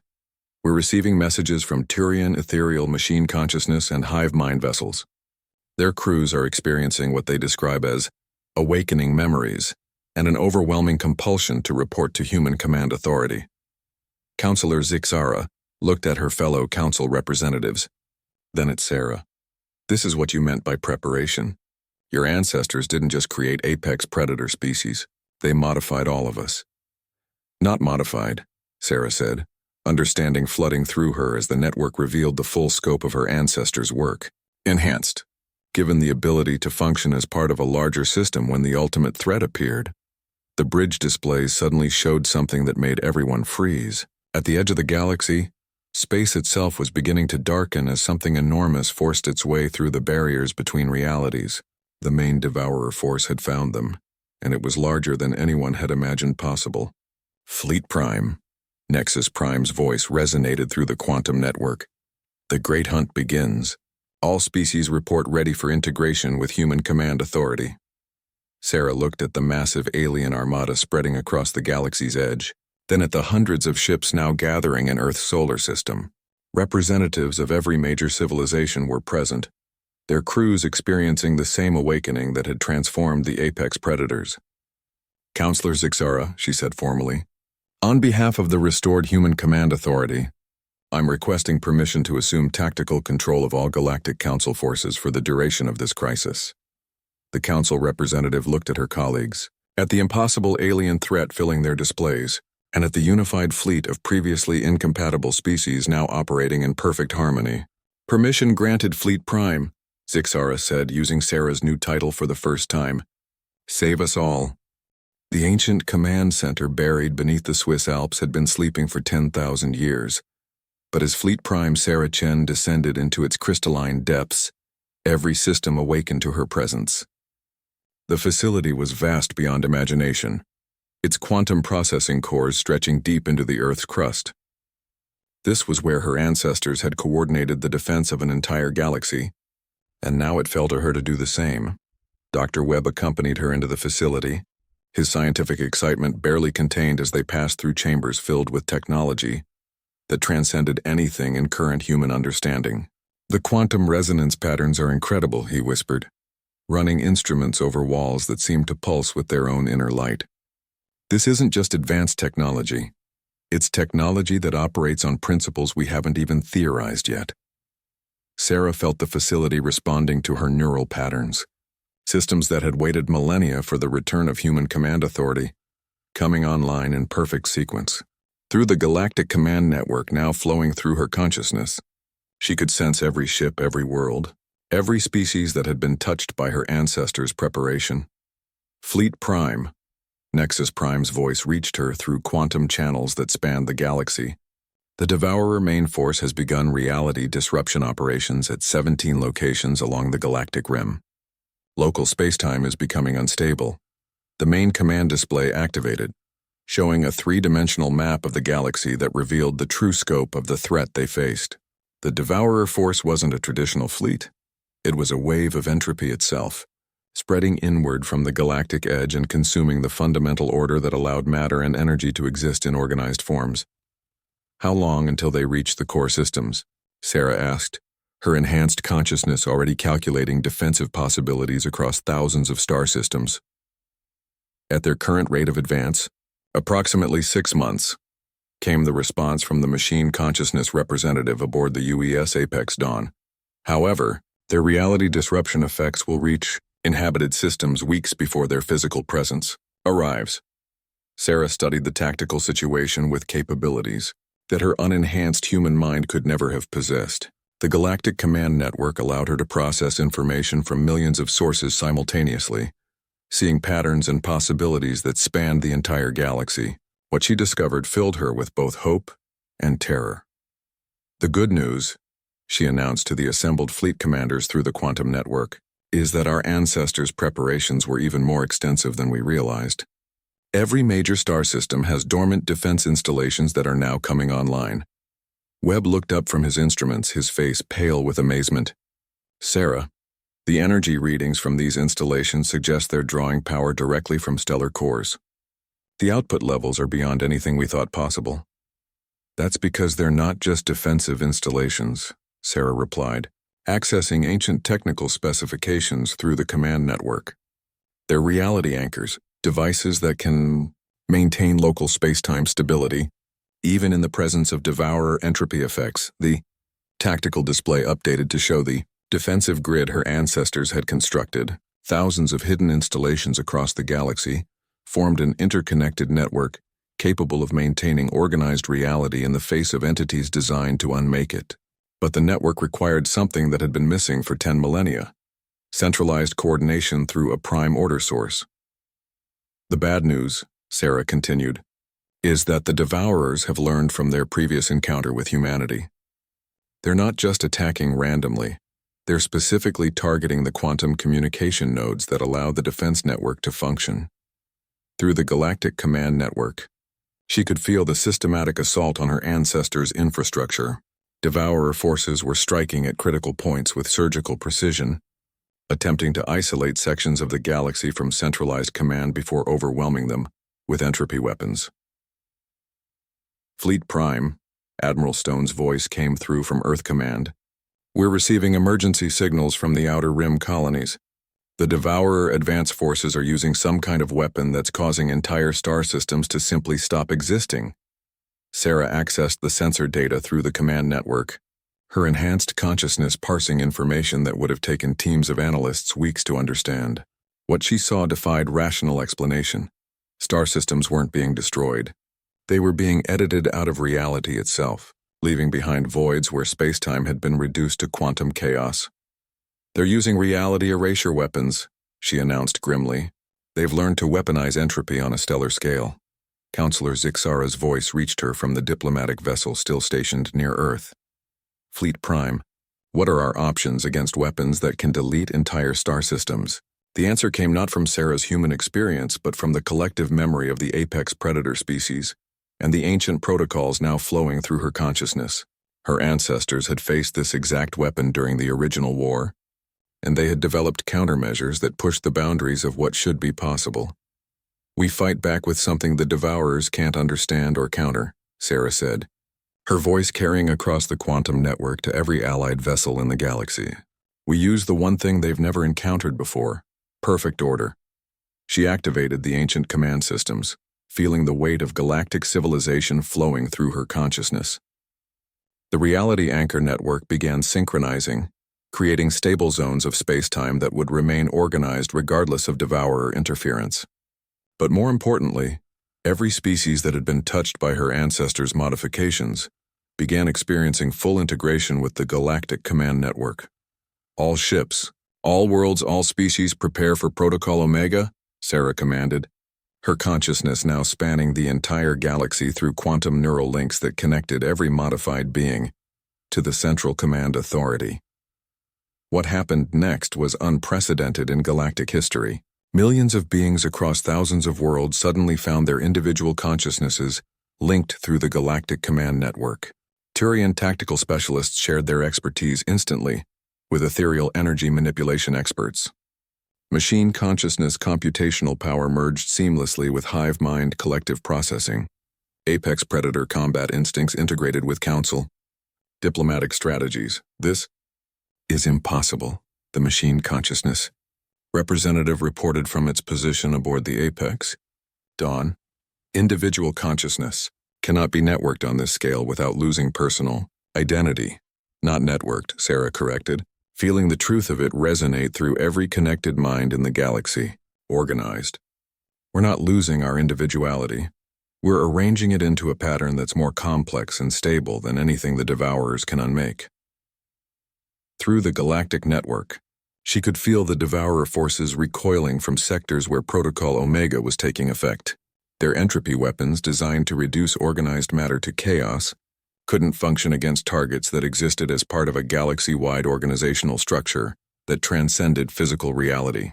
"we're receiving messages from Turian ethereal machine consciousness and hive mind vessels. Their crews are experiencing what they describe as awakening memories and an overwhelming compulsion to report to human command authority." Counselor Zixara looked at her fellow council representatives, then at Sarah. "This is what you meant by preparation. Your ancestors didn't just create apex predator species, they modified all of us." "Not modified," Sarah said, understanding flooding through her as the network revealed the full scope of her ancestors' work. "Enhanced, given the ability to function as part of a larger system when the ultimate threat appeared." The bridge displays suddenly showed something that made everyone freeze. At the edge of the galaxy, space itself was beginning to darken as something enormous forced its way through the barriers between realities. The main devourer force had found them, and it was larger than anyone had imagined possible. "Fleet Prime," Nexus Prime's voice resonated through the quantum network. "The great hunt begins. All species report ready for integration with human command authority." Sarah looked at the massive alien armada spreading across the galaxy's edge, then at the hundreds of ships now gathering in Earth's solar system. Representatives of every major civilization were present, their crews experiencing the same awakening that had transformed the apex predators. "Counselor Zixara," she said formally, "on behalf of the restored Human Command Authority, I'm requesting permission to assume tactical control of all Galactic Council forces for the duration of this crisis." The council representative looked at her colleagues, at the impossible alien threat filling their displays, and at the unified fleet of previously incompatible species now operating in perfect harmony. "Permission granted, Fleet Prime," Zixara said, using Sarah's new title for the first time. "Save us all." The ancient command center buried beneath the Swiss Alps had been sleeping for 10,000 years. But as Fleet Prime Sarah Chen descended into its crystalline depths, every system awakened to her presence. The facility was vast beyond imagination, its quantum processing cores stretching deep into the Earth's crust. This was where her ancestors had coordinated the defense of an entire galaxy, and now it fell to her to do the same. Dr. Webb accompanied her into the facility, his scientific excitement barely contained as they passed through chambers filled with technology that transcended anything in current human understanding. "The quantum resonance patterns are incredible," he whispered, running instruments over walls that seemed to pulse with their own inner light. "This isn't just advanced technology. It's technology that operates on principles we haven't even theorized yet." Sarah felt the facility responding to her neural patterns, systems that had waited millennia for the return of human command authority, coming online in perfect sequence. Through the galactic command network now flowing through her consciousness, she could sense every ship, every world, every species that had been touched by her ancestors' preparation. "Fleet Prime," Nexus Prime's voice reached her through quantum channels that spanned the galaxy. "The Devourer main force has begun reality disruption operations at 17 locations along the galactic rim. Local spacetime is becoming unstable. The main command display activated, showing a three-dimensional map of the galaxy that revealed the true scope of the threat they faced. The Devourer force wasn't a traditional fleet. It was a wave of entropy itself, spreading inward from the galactic edge and consuming the fundamental order that allowed matter and energy to exist in organized forms. "How long until they reach the core systems?" Sarah asked, her enhanced consciousness already calculating defensive possibilities across thousands of star systems. "At their current rate of advance, approximately 6 months," came the response from the machine consciousness representative aboard the UES Apex Dawn. "However, their reality disruption effects will reach inhabited systems weeks before their physical presence arrives." Sarah studied the tactical situation with capabilities that her unenhanced human mind could never have possessed. The Galactic Command Network allowed her to process information from millions of sources simultaneously, seeing patterns and possibilities that spanned the entire galaxy. What she discovered filled her with both hope and terror. The good news, she announced to the assembled fleet commanders through the quantum network, is that our ancestors' preparations were even more extensive than we realized. Every major star system has dormant defense installations that are now coming online. Webb looked up from his instruments, his face pale with amazement. Sarah, the energy readings from these installations suggest they're drawing power directly from stellar cores. The output levels are beyond anything we thought possible. That's because they're not just defensive installations, Sarah replied, accessing ancient technical specifications through the command network. They're reality anchors, devices that can maintain local space-time stability, even in the presence of devourer entropy effects. The tactical display updated to show the defensive grid her ancestors had constructed. Thousands of hidden installations across the galaxy formed an interconnected network capable of maintaining organized reality in the face of entities designed to unmake it. But the network required something that had been missing for 10 millennia: centralized coordination through a prime order source. The bad news, Sarah continued, is that the Devourers have learned from their previous encounter with humanity. They're not just attacking randomly, they're specifically targeting the quantum communication nodes that allow the defense network to function. Through the Galactic Command Network, she could feel the systematic assault on her ancestors' infrastructure. Devourer forces were striking at critical points with surgical precision, attempting to isolate sections of the galaxy from centralized command before overwhelming them with entropy weapons. Fleet Prime, Admiral Stone's voice came through from Earth Command. We're receiving emergency signals from the Outer Rim colonies. The Devourer advance forces are using some kind of weapon that's causing entire star systems to simply stop existing. Sarah accessed the sensor data through the command network, her enhanced consciousness parsing information that would have taken teams of analysts weeks to understand. What she saw defied rational explanation. Star systems weren't being destroyed. They were being edited out of reality itself, leaving behind voids where space-time had been reduced to quantum chaos. They're using reality erasure weapons, she announced grimly. They've learned to weaponize entropy on a stellar scale. Counselor Zixara's voice reached her from the diplomatic vessel still stationed near Earth. Fleet Prime, what are our options against weapons that can delete entire star systems? The answer came not from Sarah's human experience, but from the collective memory of the apex predator species, and the ancient protocols now flowing through her consciousness. Her ancestors had faced this exact weapon during the original war, and they had developed countermeasures that pushed the boundaries of what should be possible. We fight back with something the Devourers can't understand or counter, Sarah said, her voice carrying across the quantum network to every allied vessel in the galaxy. We use the one thing they've never encountered before: perfect order. She activated the ancient command systems, feeling the weight of galactic civilization flowing through her consciousness. The reality anchor network began synchronizing, creating stable zones of space-time that would remain organized regardless of Devourer interference. But more importantly, every species that had been touched by her ancestors' modifications began experiencing full integration with the Galactic Command Network. All ships, all worlds, all species prepare for Protocol Omega, Sarah commanded, her consciousness now spanning the entire galaxy through quantum neural links that connected every modified being to the Central Command Authority. What happened next was unprecedented in galactic history. Millions of beings across thousands of worlds suddenly found their individual consciousnesses linked through the Galactic Command Network. Turian tactical specialists shared their expertise instantly with ethereal energy manipulation experts. Machine consciousness computational power merged seamlessly with hive mind collective processing. Apex predator combat instincts integrated with council. Diplomatic strategies. This is impossible, the machine consciousness representative reported from its position aboard the Apex. Dawn, individual consciousness cannot be networked on this scale without losing personal identity. Not networked, Sarah corrected, feeling the truth of it resonate through every connected mind in the galaxy. Organized. We're not losing our individuality. We're arranging it into a pattern that's more complex and stable than anything the Devourers can unmake. Through the galactic network, she could feel the Devourer forces recoiling from sectors where Protocol Omega was taking effect. Their entropy weapons, designed to reduce organized matter to chaos, couldn't function against targets that existed as part of a galaxy-wide organizational structure that transcended physical reality.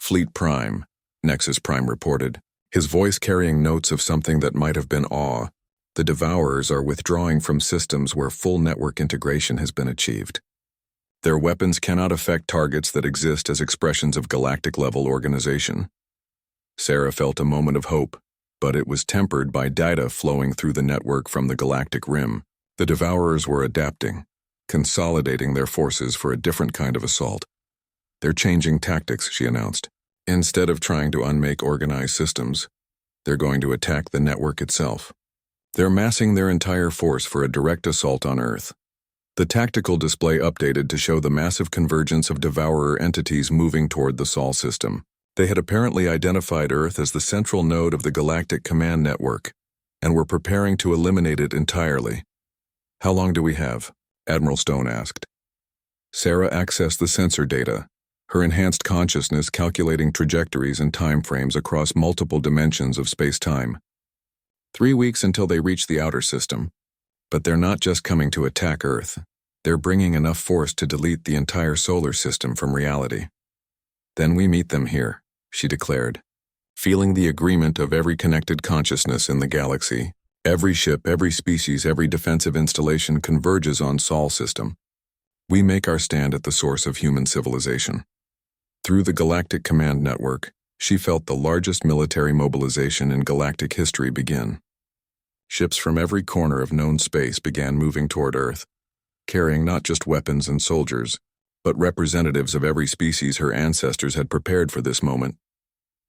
Fleet Prime, Nexus Prime reported, his voice carrying notes of something that might have been awe. The Devourers are withdrawing from systems where full network integration has been achieved. Their weapons cannot affect targets that exist as expressions of galactic-level organization. Sarah felt a moment of hope, but it was tempered by data flowing through the network from the galactic rim. The Devourers were adapting, consolidating their forces for a different kind of assault. They're changing tactics, she announced. Instead of trying to unmake organized systems, they're going to attack the network itself. They're massing their entire force for a direct assault on Earth. The tactical display updated to show the massive convergence of Devourer entities moving toward the Sol system. They had apparently identified Earth as the central node of the galactic command network, and were preparing to eliminate it entirely. "How long do we have?" Admiral Stone asked. Sarah accessed the sensor data, her enhanced consciousness calculating trajectories and time frames across multiple dimensions of space-time. 3 weeks until they reach the outer system. But they're not just coming to attack Earth. They're bringing enough force to delete the entire solar system from reality. "Then we meet them here," she declared, feeling the agreement of every connected consciousness in the galaxy. Every ship, every species, every defensive installation converges on Sol system. We make our stand at the source of human civilization. Through the Galactic Command Network, she felt the largest military mobilization in galactic history begin. Ships from every corner of known space began moving toward Earth, carrying not just weapons and soldiers, but representatives of every species her ancestors had prepared for this moment.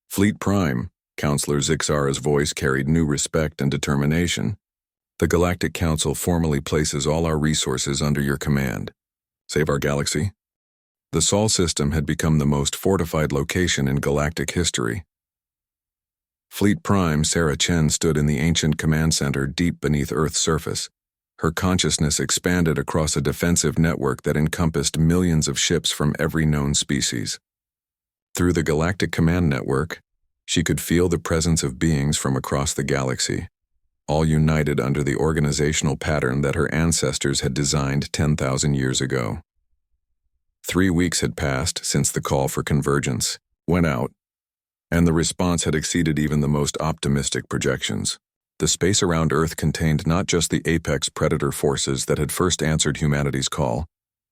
Fleet Prime, Counselor Zixara's voice carried new respect and determination. "The Galactic Council formally places all our resources under your command. Save our galaxy." The Sol system had become the most fortified location in galactic history. Fleet Prime Sarah Chen stood in the ancient command center deep beneath Earth's surface. Her consciousness expanded across a defensive network that encompassed millions of ships from every known species. Through the Galactic Command Network, she could feel the presence of beings from across the galaxy, all united under the organizational pattern that her ancestors had designed 10,000 years ago. 3 weeks had passed since the call for convergence went out, and the response had exceeded even the most optimistic projections. The space around Earth contained not just the apex predator forces that had first answered humanity's call,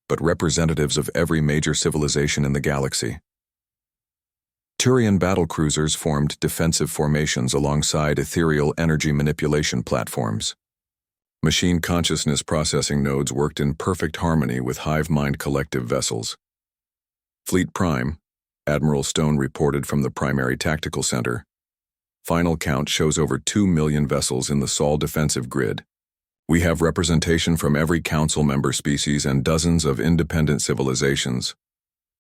but representatives of every major civilization in the galaxy. Turian battlecruisers formed defensive formations alongside ethereal energy manipulation platforms. Machine consciousness processing nodes worked in perfect harmony with hive mind collective vessels. Fleet Prime, Admiral Stone reported from the primary tactical center. Final count shows over 2 million vessels in the Sol defensive grid. We have representation from every council member species and dozens of independent civilizations.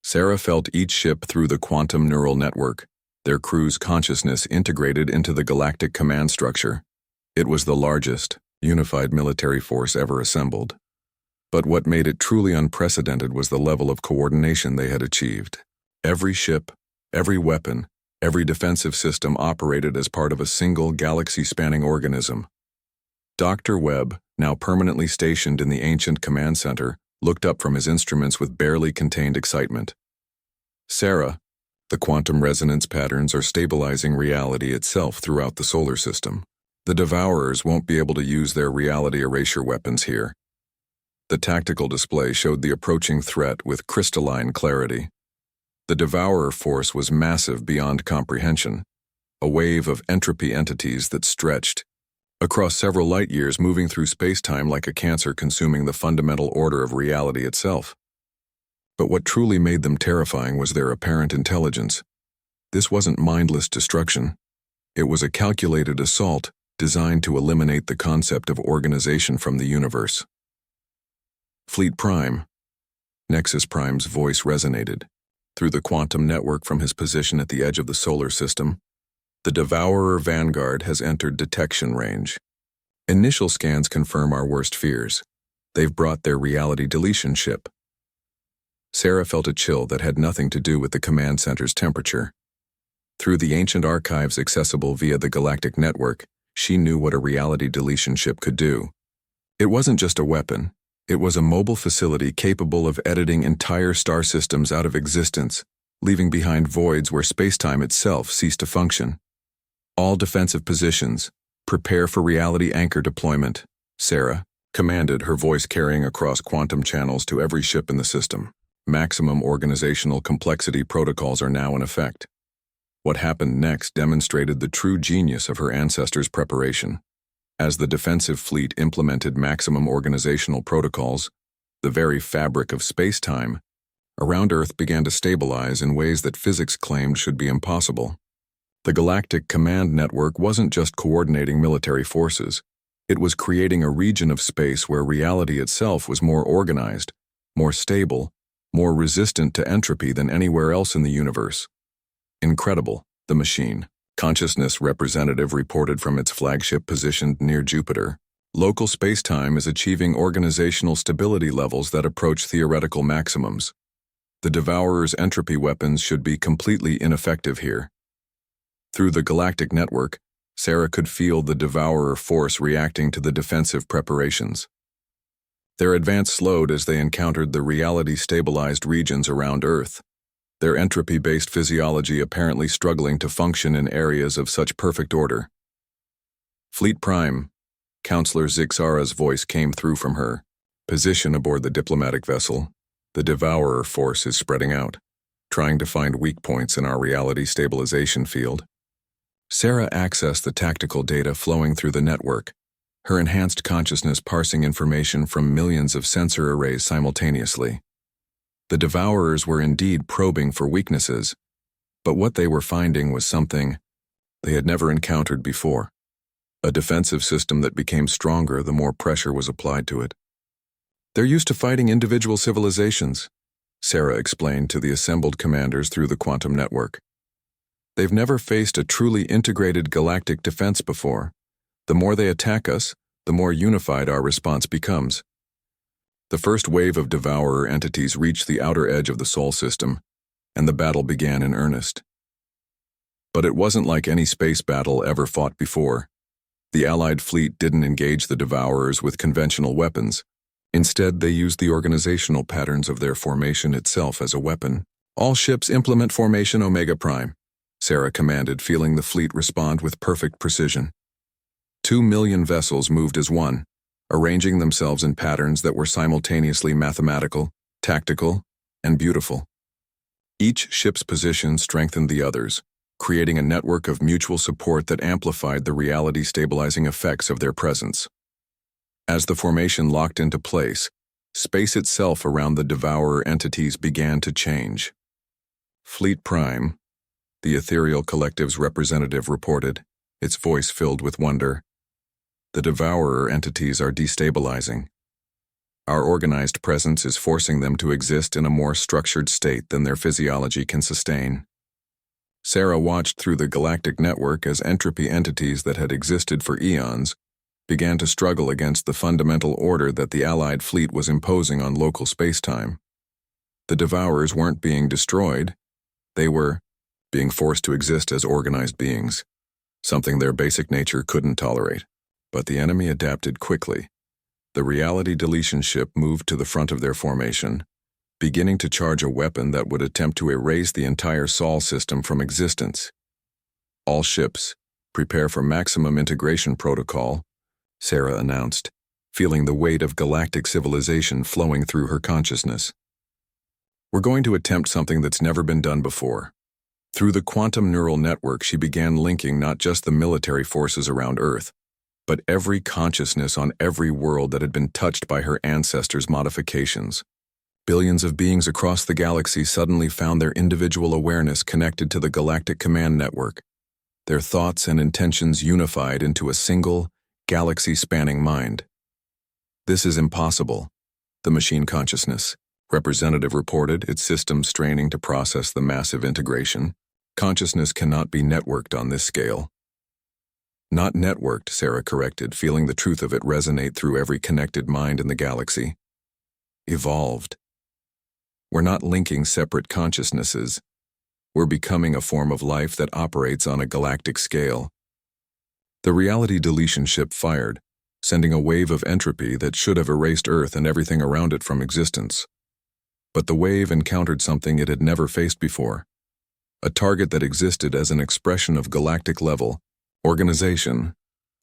Sarah felt each ship through the quantum neural network, their crew's consciousness integrated into the galactic command structure. It was the largest, unified military force ever assembled. But what made it truly unprecedented was the level of coordination they had achieved. Every ship, every weapon, every defensive system operated as part of a single galaxy-spanning organism. Dr. Webb, now permanently stationed in the ancient command center, looked up from his instruments with barely contained excitement. "Sarah, the quantum resonance patterns are stabilizing reality itself throughout the solar system. The Devourers won't be able to use their reality erasure weapons here." The tactical display showed the approaching threat with crystalline clarity. The Devourer force was massive beyond comprehension, a wave of entropy entities that stretched across several light years, moving through space-time like a cancer consuming the fundamental order of reality itself. But what truly made them terrifying was their apparent intelligence. This wasn't mindless destruction. It was a calculated assault designed to eliminate the concept of organization from the universe. Fleet Prime, Nexus Prime's voice resonated. Through the quantum network from his position at the edge of the solar system, the Devourer Vanguard has entered detection range. Initial scans confirm our worst fears. They've brought their reality deletion ship. Sarah felt a chill that had nothing to do with the command center's temperature. Through the ancient archives accessible via the galactic network, she knew what a reality deletion ship could do. It wasn't just a weapon. It was a mobile facility capable of editing entire star systems out of existence, leaving behind voids where spacetime itself ceased to function. All defensive positions, prepare for reality anchor deployment, Sarah commanded, her voice carrying across quantum channels to every ship in the system. Maximum organizational complexity protocols are now in effect. What happened next demonstrated the true genius of her ancestors' preparation. As the defensive fleet implemented maximum organizational protocols, the very fabric of space-time around Earth began to stabilize in ways that physics claimed should be impossible. The Galactic Command Network wasn't just coordinating military forces. It was creating a region of space where reality itself was more organized, more stable, more resistant to entropy than anywhere else in the universe. Incredible, the machine. Consciousness representative reported from its flagship positioned near Jupiter. Local spacetime is achieving organizational stability levels that approach theoretical maximums. The Devourer's entropy weapons should be completely ineffective here. Through the galactic network, Sarah could feel the Devourer force reacting to the defensive preparations. Their advance slowed as they encountered the reality-stabilized regions around Earth, their entropy-based physiology apparently struggling to function in areas of such perfect order. Fleet Prime, Counselor Zixara's voice came through from her. Position aboard the diplomatic vessel. The Devourer force is spreading out, trying to find weak points in our reality stabilization field. Sarah accessed the tactical data flowing through the network, her enhanced consciousness parsing information from millions of sensor arrays simultaneously. The Devourers were indeed probing for weaknesses, but what they were finding was something they had never encountered before. A defensive system that became stronger the more pressure was applied to it. They're used to fighting individual civilizations, Sarah explained to the assembled commanders through the quantum network. They've never faced a truly integrated galactic defense before. The more they attack us, the more unified our response becomes. The first wave of Devourer entities reached the outer edge of the Sol system, and the battle began in earnest. But it wasn't like any space battle ever fought before. The Allied fleet didn't engage the Devourers with conventional weapons. Instead, they used the organizational patterns of their formation itself as a weapon. All ships implement formation Omega Prime, Sarah commanded, feeling the fleet respond with perfect precision. 2 million vessels moved as one, arranging themselves in patterns that were simultaneously mathematical, tactical, and beautiful. Each ship's position strengthened the others, creating a network of mutual support that amplified the reality-stabilizing effects of their presence. As the formation locked into place, space itself around the Devourer entities began to change. Fleet Prime, the Ethereal Collective's representative reported, its voice filled with wonder. The Devourer entities are destabilizing. Our organized presence is forcing them to exist in a more structured state than their physiology can sustain. Sarah watched through the galactic network as entropy entities that had existed for eons began to struggle against the fundamental order that the Allied fleet was imposing on local spacetime. The Devourers weren't being destroyed. They were being forced to exist as organized beings, something their basic nature couldn't tolerate. But the enemy adapted quickly. The reality deletion ship moved to the front of their formation, beginning to charge a weapon that would attempt to erase the entire Sol system from existence. All ships, prepare for maximum integration protocol, Sarah announced, feeling the weight of galactic civilization flowing through her consciousness. We're going to attempt something that's never been done before. Through the quantum neural network, she began linking not just the military forces around Earth, but every consciousness on every world that had been touched by her ancestors' modifications. Billions of beings across the galaxy suddenly found their individual awareness connected to the galactic command network, their thoughts and intentions unified into a single, galaxy-spanning mind. This is impossible, the machine consciousness representative reported, its systems straining to process the massive integration. Consciousness cannot be networked on this scale. Not networked, Sarah corrected, feeling the truth of it resonate through every connected mind in the galaxy. Evolved. We're not linking separate consciousnesses. were becoming a form of life that operates on a galactic scale. The reality deletion ship fired, sending a wave of entropy that should have erased Earth and everything around it from existence. But the wave encountered something it had never faced before. A target that existed as an expression of galactic-level organization,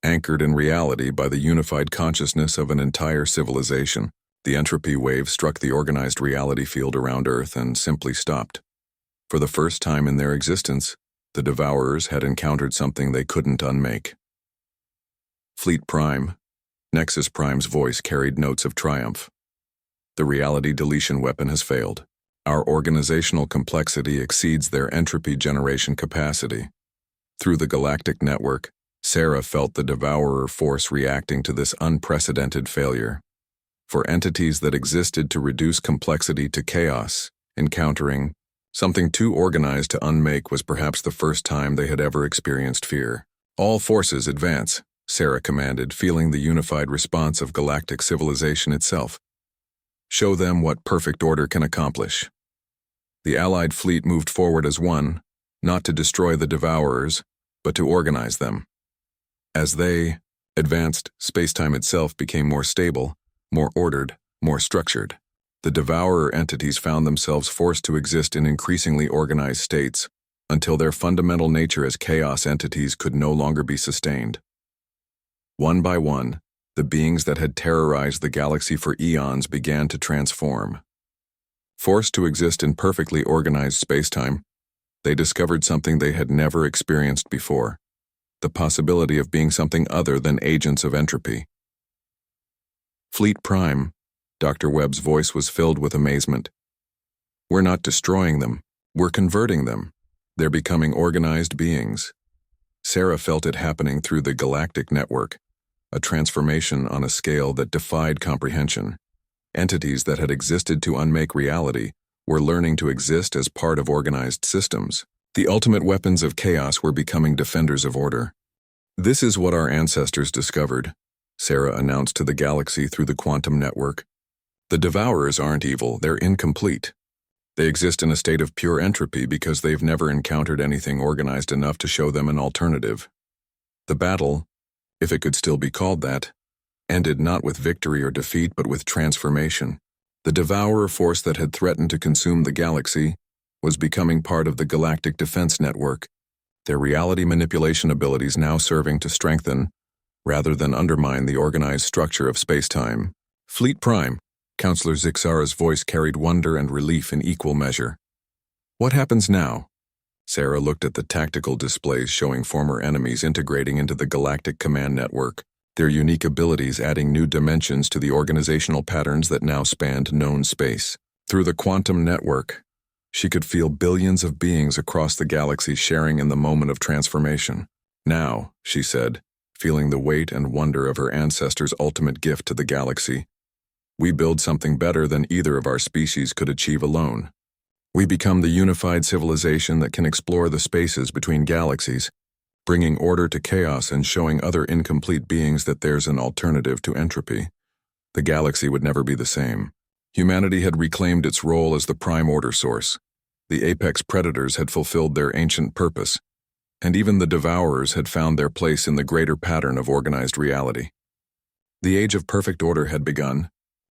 anchored in reality by the unified consciousness of an entire civilization. The entropy wave struck the organized reality field around Earth and simply stopped. For the first time in their existence, the Devourers had encountered something they couldn't unmake. Fleet Prime, Nexus Prime's voice carried notes of triumph. The reality deletion weapon has failed. Our organizational complexity exceeds their entropy generation capacity. Through the galactic network, Sarah felt the Devourer force reacting to this unprecedented failure. For entities that existed to reduce complexity to chaos, encountering something too organized to unmake was perhaps the first time they had ever experienced fear. All forces advance, Sarah commanded, feeling the unified response of galactic civilization itself. Show them what perfect order can accomplish. The Allied fleet moved forward as one, not to destroy the Devourers, but to organize them. As they advanced, space-time itself became more stable, more ordered, more structured. The Devourer entities found themselves forced to exist in increasingly organized states, until their fundamental nature as chaos entities could no longer be sustained. One by one, the beings that had terrorized the galaxy for eons began to transform. Forced to exist in perfectly organized space-time, they discovered something they had never experienced before: the possibility of being something other than agents of entropy. Fleet Prime, Dr. Webb's voice was filled with amazement. We're not destroying them, we're converting them. They're becoming organized beings. Sarah felt it happening through the galactic network, a transformation on a scale that defied comprehension. Entities that had existed to unmake reality were learning to exist as part of organized systems. The ultimate weapons of chaos were becoming defenders of order. This is what our ancestors discovered, Sarah announced to the galaxy through the quantum network. The Devourers aren't evil, they're incomplete. They exist in a state of pure entropy because they've never encountered anything organized enough to show them an alternative. The battle, if it could still be called that, ended not with victory or defeat but with transformation. The Devourer force that had threatened to consume the galaxy was becoming part of the galactic defense network, their reality manipulation abilities now serving to strengthen, rather than undermine, the organized structure of space-time. Fleet Prime, Counselor Zixara's voice carried wonder and relief in equal measure. What happens now? Sarah looked at the tactical displays showing former enemies integrating into the galactic command network, their unique abilities adding new dimensions to the organizational patterns that now spanned known space. Through the quantum network, she could feel billions of beings across the galaxy sharing in the moment of transformation. Now, she said, feeling the weight and wonder of her ancestors' ultimate gift to the galaxy, we build something better than either of our species could achieve alone. We become the unified civilization that can explore the spaces between galaxies, bringing order to chaos and showing other incomplete beings that there's an alternative to entropy. The galaxy would never be the same. Humanity had reclaimed its role as the prime order source. The apex predators had fulfilled their ancient purpose, and even the Devourers had found their place in the greater pattern of organized reality. The age of perfect order had begun,